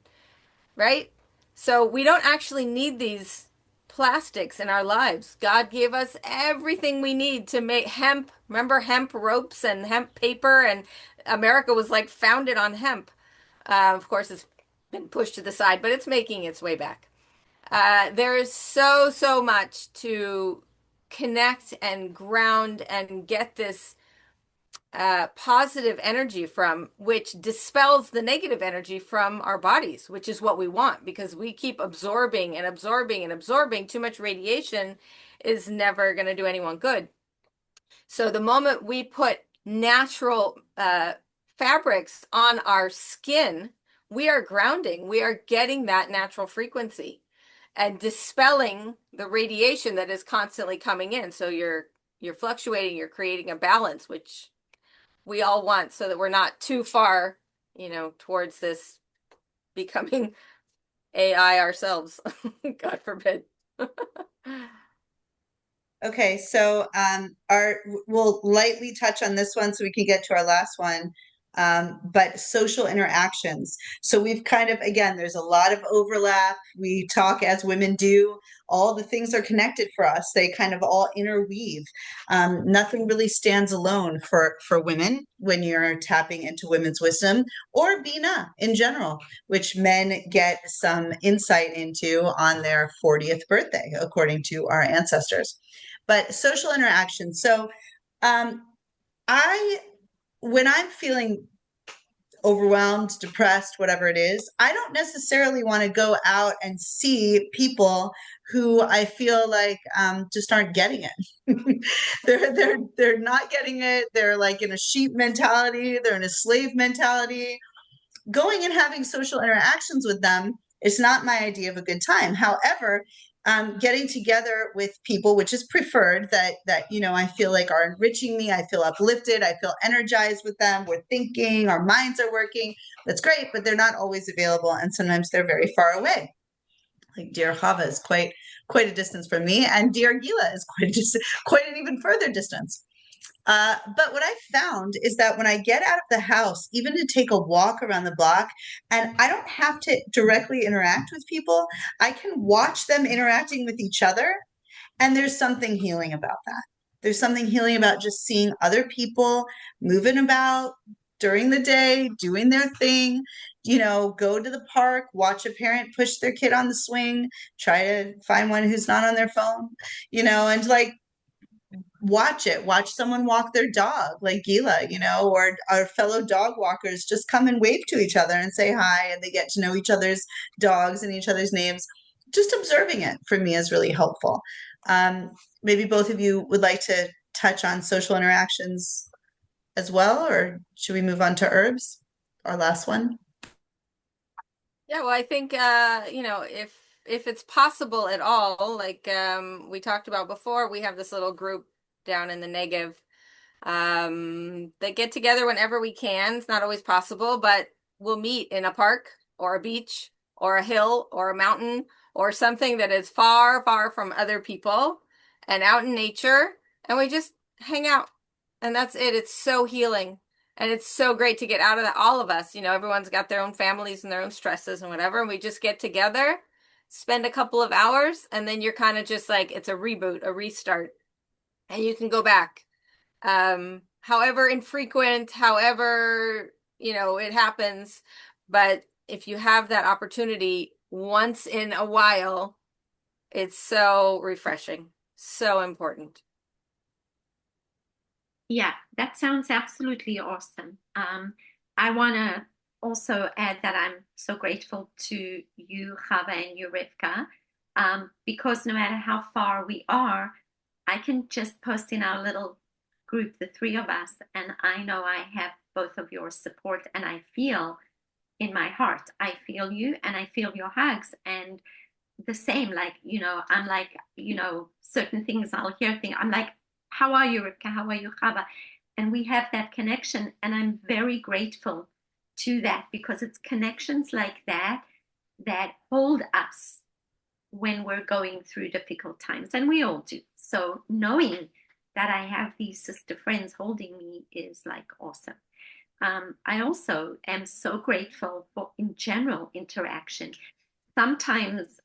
right? So we don't actually need these plastics in our lives. God gave us everything we need to make hemp. Remember hemp ropes and hemp paper? And America was like founded on hemp. Of course, it's been pushed to the side, but it's making its way back. There is so much to connect and ground and get this positive energy from, which dispels the negative energy from our bodies, which is what we want, because we keep absorbing and absorbing and absorbing. Too much radiation is never going to do anyone good. So the moment we put natural fabrics on our skin, we are grounding. We are getting that natural frequency and dispelling the radiation that is constantly coming in. So you're fluctuating, you're creating a balance, which we all want, so that we're not too far, towards this becoming AI ourselves. God forbid.
Okay, so we'll lightly touch on this one so we can get to our last one. but social interactions. So we've kind of, again, there's a lot of overlap. We talk as women do. All the things are connected for us. They kind of all interweave. Nothing really stands alone for women when you're tapping into women's wisdom or Bina in general, which men get some insight into on their 40th birthday, according to our ancestors. But social interaction. So I when I'm feeling overwhelmed, depressed, whatever it is, I don't necessarily want to go out and see people who I feel like just aren't getting it. they're not getting it. They're like in a sheep mentality. They're in a slave mentality. Going and having social interactions with them is not my idea of a good time. However, getting together with people, which is preferred, that I feel like are enriching me. I feel uplifted. I feel energized with them. We're thinking, our minds are working. That's great, but they're not always available, and sometimes they're very far away. Like dear Chava is quite a distance from me, and dear Gilla is quite an even further distance. But what I found is that when I get out of the house, even to take a walk around the block, and I don't have to directly interact with people, I can watch them interacting with each other. And there's something healing about that. There's something healing about just seeing other people moving about during the day, doing their thing, go to the park, watch a parent push their kid on the swing, try to find one who's not on their phone, and like, watch someone walk their dog like Gila, or our fellow dog walkers just come and wave to each other and say hi, and they get to know each other's dogs and each other's names. Just observing it for me is really helpful. Maybe both of you would like to touch on social interactions as well, or should we move on to herbs, our last one?
Yeah, well, I think if it's possible at all, like we talked about before, we have this little group down in the Negev that get together whenever we can. It's not always possible, but we'll meet in a park or a beach or a hill or a mountain or something that is far, far from other people and out in nature, and we just hang out. And that's it. It's so healing. And it's so great to get out of that. All of us, everyone's got their own families and their own stresses and whatever. And we just get together, spend a couple of hours, and then you're kind of just like, it's a reboot, a restart. And you can go back. However infrequent, however, it happens. But if you have that opportunity once in a while, it's so refreshing, so important.
Yeah, that sounds absolutely awesome. I want to also add that I'm so grateful to you, Chava, and you, Rivkah, because no matter how far we are, I can just post in our little group, the three of us, and I know I have both of your support, and I feel in my heart, I feel you, and I feel your hugs, and the same, like, I'm like, certain things I'll hear things, I'm like, how are you, Rivkah? How are you, Chava? And we have that connection. And I'm very grateful to that, because it's connections like that that hold us when we're going through difficult times. And we all do. So knowing that I have these sister friends holding me is like awesome. I also am so grateful for, in general, interaction. Sometimes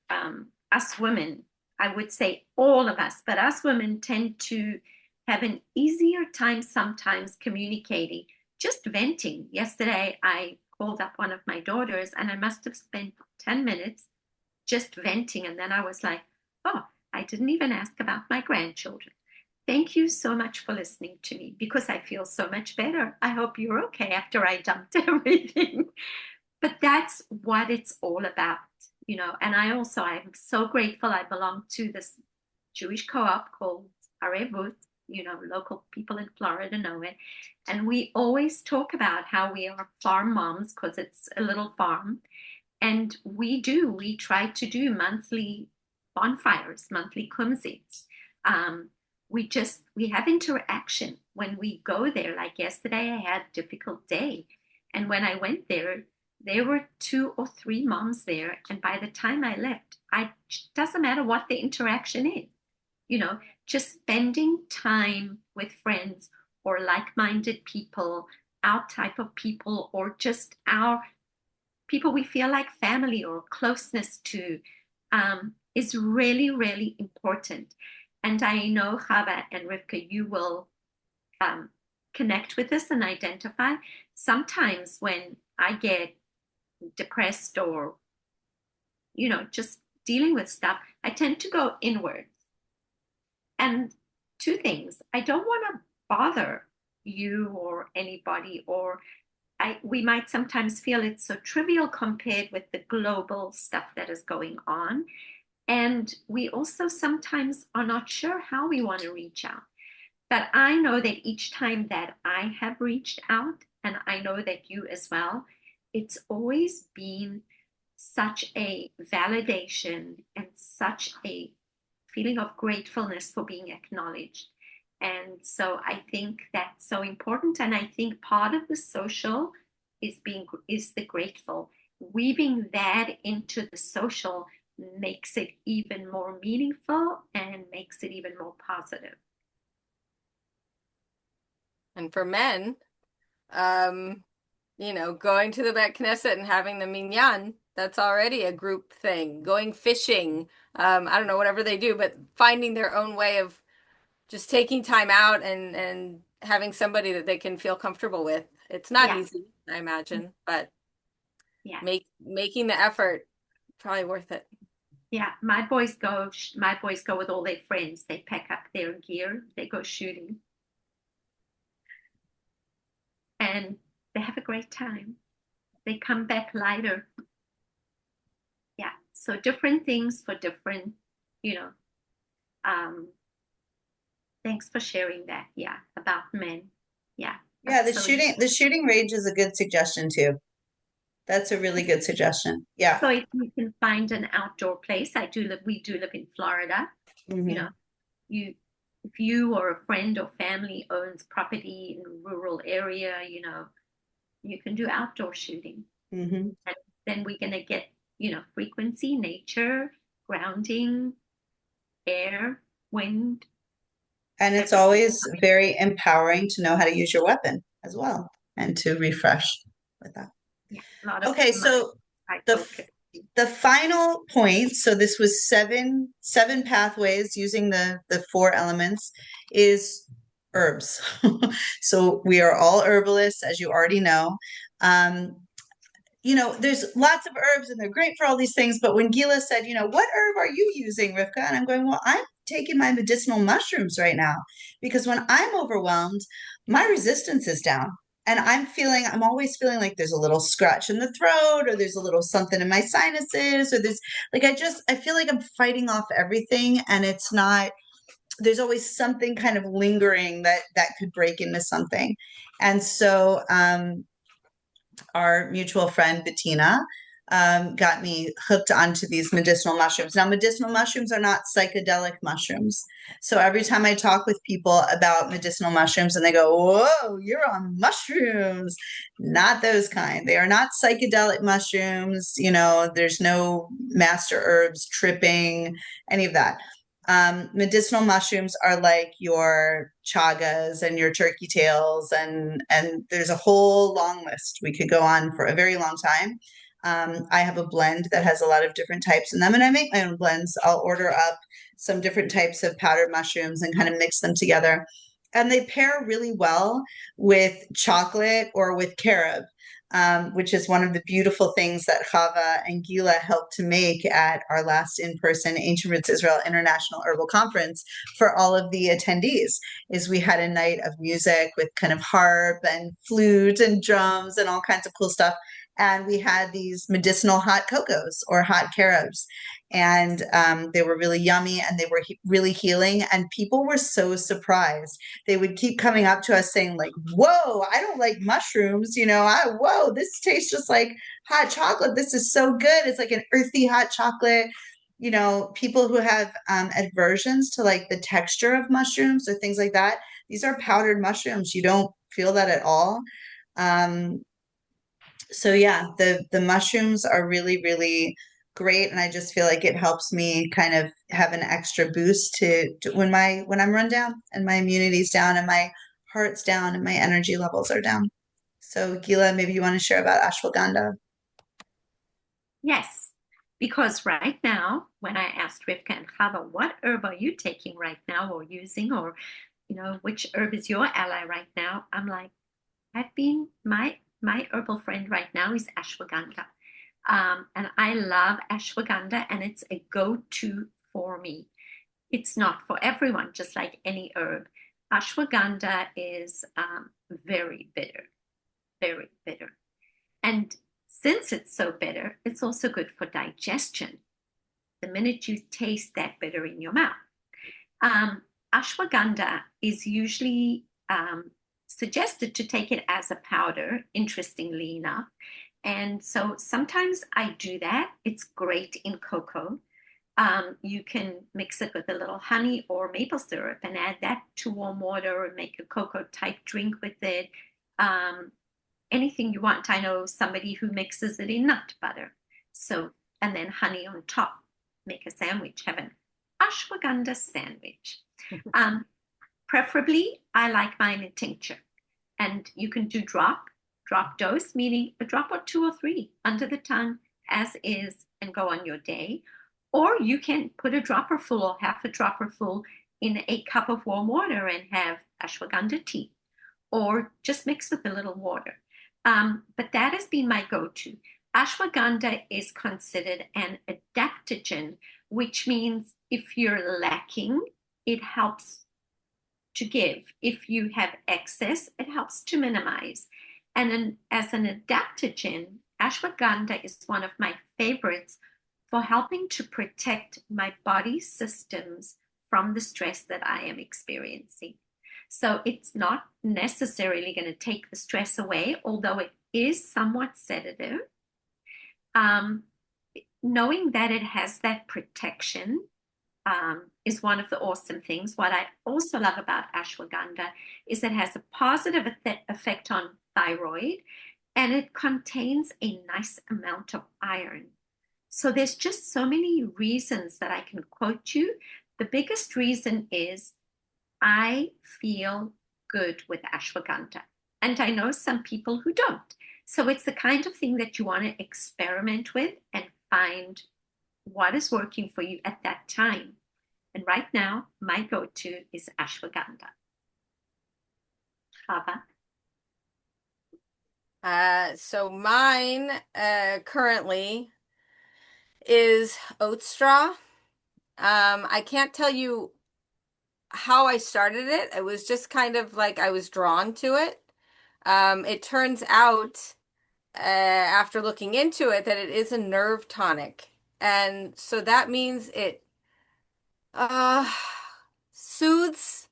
us women, I would say all of us, but us women tend to have an easier time sometimes communicating, just venting. Yesterday, I called up one of my daughters and I must have spent 10 minutes just venting. And then I was like, oh, I didn't even ask about my grandchildren. Thank you so much for listening to me, because I feel so much better. I hope you're okay after I dumped everything. But that's what it's all about. And I'm so grateful I belong to this Jewish co-op called Arevut. Local people in Florida know it. And we always talk about how we are farm moms, because it's a little farm. And we try to do monthly bonfires, monthly kumzits. We have interaction when we go there. Like yesterday, I had a difficult day. And when I went there were 2 or 3 moms there. And by the time I left, doesn't matter what the interaction is, just spending time with friends or like-minded people our type of people, or just our people we feel like family or closeness to, is really, really important. And I know, Chava and Rivkah, you will connect with this and identify. Sometimes when I get depressed or, just dealing with stuff, I tend to go inward. And two things: I don't want to bother you or anybody, or we might sometimes feel it's so trivial compared with the global stuff that is going on. And we also sometimes are not sure how we want to reach out. But I know that each time that I have reached out, and I know that you as well, it's always been such a validation and such a feeling of gratefulness for being acknowledged. And so I think that's so important. And I think part of the social is the grateful. Weaving that into the social makes it even more meaningful and makes it even more positive.
And for men, going to the Bet Knesset and having the minyan, that's already a group thing. Going fishing, I don't know, whatever they do, but finding their own way of just taking time out and having somebody that they can feel comfortable with. It's not easy, I imagine, but making the effort, probably worth it.
Yeah, my boys go with all their friends. They pack up their gear, they go shooting. And they have a great time. They come back lighter. Yeah, so different things for different, thanks for sharing that. Yeah, about men. Yeah.
Yeah, the shooting range is a good suggestion too. That's a really good suggestion. Yeah.
So if you can find an outdoor place, we do live in Florida.
Mm-hmm.
If you or a friend or family owns property in a rural area, you can do outdoor shooting.
Mm-hmm.
And then we're going to get, frequency, nature, grounding, air, wind.
And it's always very empowering to know how to use your weapon as well and to refresh with that.
Yeah.
Okay, so the final point, so this was seven pathways using the 4 elements, is herbs. So we are all herbalists, as you already know. There's lots of herbs and they're great for all these things. But when Gilla said, what herb are you using, Rivkah? And I'm going, well, I'm taking my medicinal mushrooms right now because when I'm overwhelmed, my resistance is down. And I'm always feeling like there's a little scratch in the throat or there's a little something in my sinuses or there's like, I feel like I'm fighting off everything and it's not, there's always something kind of lingering that could break into something. And so, our mutual friend Bettina got me hooked onto these medicinal mushrooms. Now, medicinal mushrooms are not psychedelic mushrooms. So every time I talk with people about medicinal mushrooms and they go, whoa, you're on mushrooms, not those kind. They are not psychedelic mushrooms. There's no master herbs, tripping, any of that. Medicinal mushrooms are like your chagas and your turkey tails, and there's a whole long list. We could go on for a very long time. I have a blend that has a lot of different types in them, and I make my own blends. I'll order up some different types of powdered mushrooms and kind of mix them together. And they pair really well with chocolate or with carob. Which is one of the beautiful things that Chava and Gilla helped to make at our last in-person Ancient Roots Israel International Herbal Conference for all of the attendees, is we had a night of music with kind of harp and flute and drums and all kinds of cool stuff. And we had these medicinal hot cocos or hot carobs. And they were really yummy and they were really healing. And people were so surprised. They would keep coming up to us saying like, whoa, I don't like mushrooms. Whoa, this tastes just like hot chocolate. This is so good. It's like an earthy hot chocolate. People who have aversions to like the texture of mushrooms or things like that. These are powdered mushrooms. You don't feel that at all. So yeah, the mushrooms are really, really great. And I just feel like it helps me kind of have an extra boost to when I'm run down and my immunity's down and my heart's down and my energy levels are down. So Gila, maybe you want to share about ashwagandha.
Yes, because right now, when I asked Rivkah and Chava, what herb are you taking right now or using, or which herb is your ally right now? I'm like, I've been my herbal friend right now is ashwagandha. And I love ashwagandha, and it's a go-to for me. It's not for everyone, just like any herb. Ashwagandha is very bitter, very bitter. And since it's so bitter, it's also good for digestion the minute you taste that bitter in your mouth. Ashwagandha is usually suggested to take it as a powder, interestingly enough. And so sometimes I do that. It's great in cocoa. You can mix it with a little honey or maple syrup and add that to warm water and make a cocoa type drink with it. Anything you want. I know somebody who mixes it in nut butter. So, and then honey on top. Make a sandwich, have an ashwagandha sandwich. Preferably, I like mine in tincture. And you can do drop dose, meaning a drop or 2 or 3 under the tongue as is and go on your day. Or you can put a dropper full or half a dropper full in a cup of warm water and have ashwagandha tea, or just mix with a little water. But that has been my go-to. Ashwagandha is considered an adaptogen, which means if you're lacking, it helps to give. If you have excess, it helps to minimize. And as an adaptogen, ashwagandha is one of my favorites for helping to protect my body systems from the stress that I am experiencing. So it's not necessarily going to take the stress away, although it is somewhat sedative. Knowing that it has that protection is one of the awesome things. What I also love about ashwagandha is it has a positive effect on thyroid, and it contains a nice amount of iron. So there's just so many reasons that I can quote you. The biggest reason is I feel good with ashwagandha. And I know some people who don't. So it's the kind of thing that you want to experiment with and find what is working for you at that time. And right now, my go-to is ashwagandha. Chava?
So mine currently is oat straw. I can't tell you how I started it. It was just kind of like I was drawn to it. It turns out, after looking into it, that it is a nerve tonic. And so that means it uh, soothes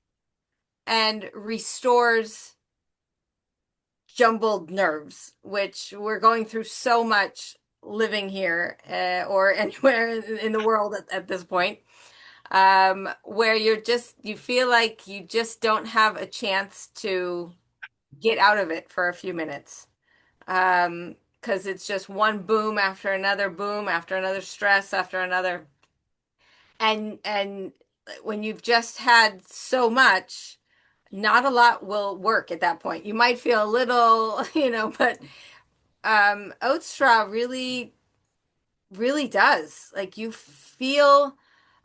and restores jumbled nerves, which we're going through so much living here, or anywhere in the world at this point, where you feel like you just don't have a chance to get out of it for a few minutes. Because it's just one boom after another stress after another. And when you've just had so much, not a lot will work at that point. You might feel a little, but oat straw really does. Like you feel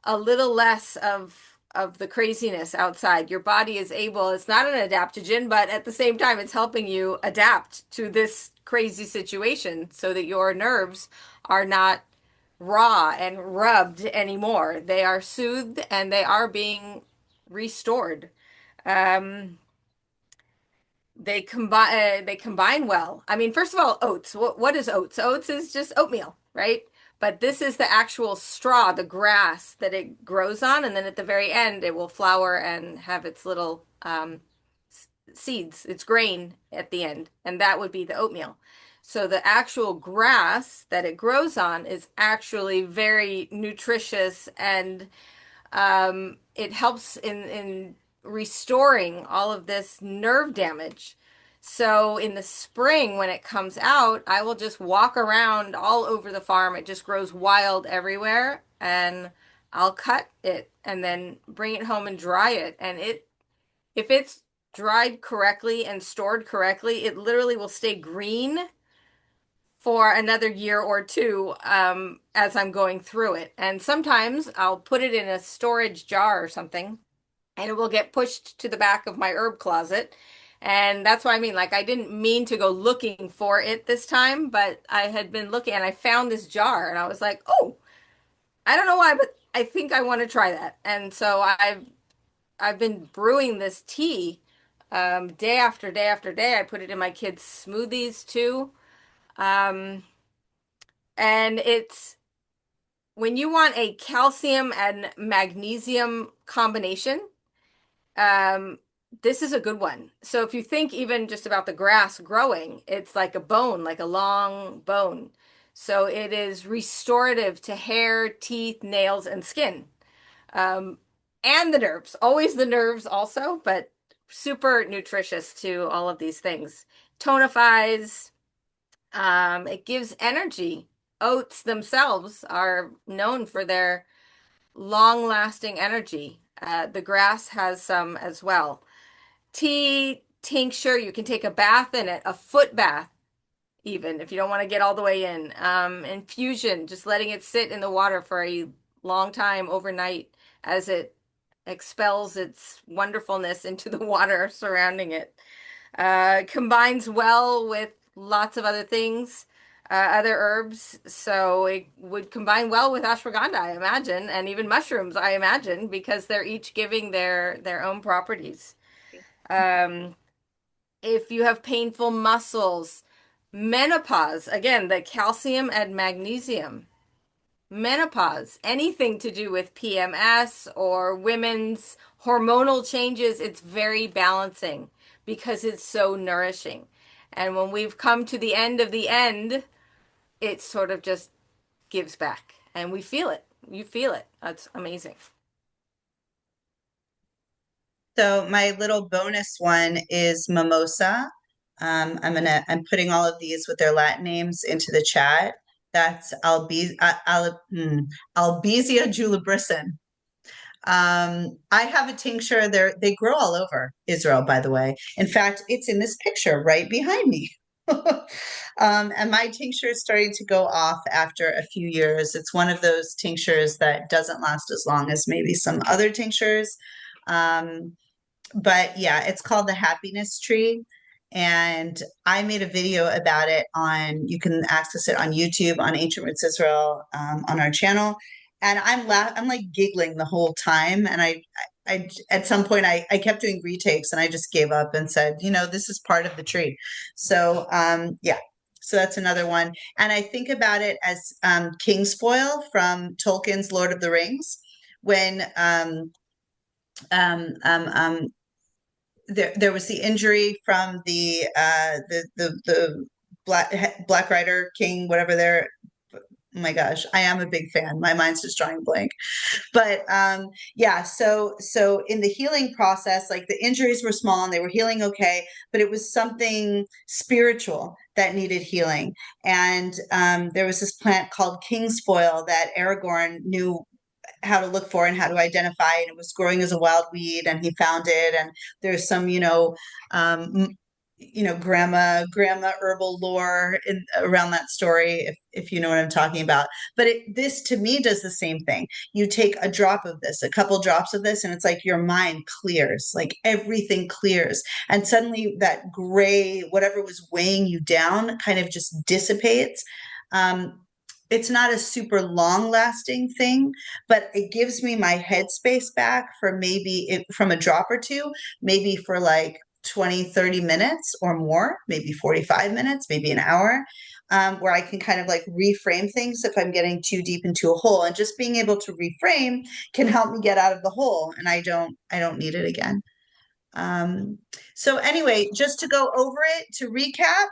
a little less of the craziness outside. Your body is able, it's not an adaptogen, but at the same time, it's helping you adapt to this crazy situation so that your nerves are not raw and rubbed anymore. They are soothed and they are being restored. Um, they combine well. I mean, first of all, oats. What is oats? Oats is just oatmeal, right? But this is the actual straw, the grass that it grows on, and then at the very end, it will flower and have its little seeds, its grain at the end, and that would be the oatmeal. So the actual grass that it grows on is actually very nutritious, and it helps in restoring all of this nerve damage. So in the spring, when it comes out, I will just walk around all over the farm. It just grows wild everywhere, and I'll cut it and then bring it home and dry it. And if it's dried correctly and stored correctly, it literally will stay green for another year or two as I'm going through it. And sometimes I'll put it in a storage jar or something, and it will get pushed to the back of my herb closet. And that's what I mean. Like, I didn't mean to go looking for it this time, but I had been looking and I found this jar and I was like, oh, I don't know why, but I think I want to try that. And so I've been brewing this tea day after day after day. I put it in my kids' smoothies too. Um, and it's when you want a calcium and magnesium combination, um, this is a good one. So if you think even just about the grass growing, it's like a bone, like a long bone. So it is restorative to hair, teeth, nails, and skin. Um, and the nerves, always the nerves also, but super nutritious to all of these things. Tonifies, it gives energy. Oats themselves are known for their long-lasting energy. The grass has some as well. Tea, tincture, you can take a bath in it, a foot bath, even if you don't want to get all the way in. Infusion, just letting it sit in the water for a long time overnight as it expels its wonderfulness into the water surrounding it. Combines well with lots of other things, other herbs. So it would combine well with ashwagandha, I imagine, and even mushrooms, I imagine, because they're each giving their own properties. Um, if you have painful muscles, menopause, again, the calcium and magnesium. Menopause, anything to do with PMS or women's hormonal changes, it's very balancing because it's so nourishing. And when we've come to the end of the end, it sort of just gives back and we feel it. You feel it. That's amazing.
So my little bonus one is mimosa. I'm putting all of these with their Latin names into the chat. That's Albizia julibrissin. I have a tincture there. They grow all over Israel, by the way. In fact, it's in this picture right behind me. And my tincture is starting to go off after a few years. It's one of those tinctures that doesn't last as long as maybe some other tinctures. But yeah, it's called the happiness tree. And I made a video about it you can access it on YouTube on Ancient Roots Israel on our channel. And I'm like giggling the whole time. And I at some point I kept doing retakes and I just gave up and said, this is part of the tree. So yeah, so that's another one. And I think about it as Kingsfoil from Tolkien's Lord of the Rings, when um, um, um, there was the injury from the Black Rider King, whatever they're. Oh my gosh, I am a big fan. My mind's just drawing blank. But yeah, so in the healing process, like the injuries were small and they were healing okay, but it was something spiritual that needed healing. And there was this plant called Kingsfoil that Aragorn knew how to look for and how to identify, and it was growing as a wild weed and he found it. And there's some um grandma herbal lore around that story, if you know what I'm talking about. But this to me does the same thing. You take a drop of this, a couple drops of this, and it's like your mind clears, like everything clears, and suddenly that gray whatever was weighing you down kind of just dissipates. It's not a super long lasting thing, but it gives me my headspace back for from a drop or two, maybe for like 20-30 minutes or more, maybe 45 minutes, maybe an hour, where I can kind of like reframe things if I'm getting too deep into a hole. And just being able to reframe can help me get out of the hole, and I don't need it again. So anyway, just to go over it, to recap,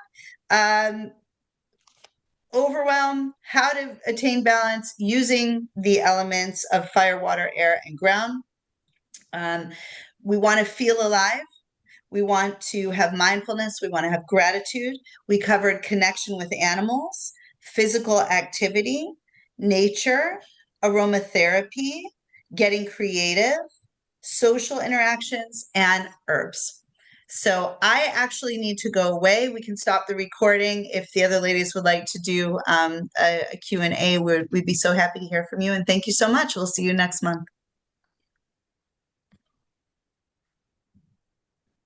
Overwhelm, how to attain balance using the elements of fire, water, air, and ground. We want to feel alive. We want to have mindfulness. We want to have gratitude. We covered connection with animals, physical activity, nature, aromatherapy, getting creative, social interactions, and herbs. So I actually need to go away. We can stop the recording. If the other ladies would like to do a Q&A, we'd be so happy to hear from you. And thank you so much. We'll see you next month.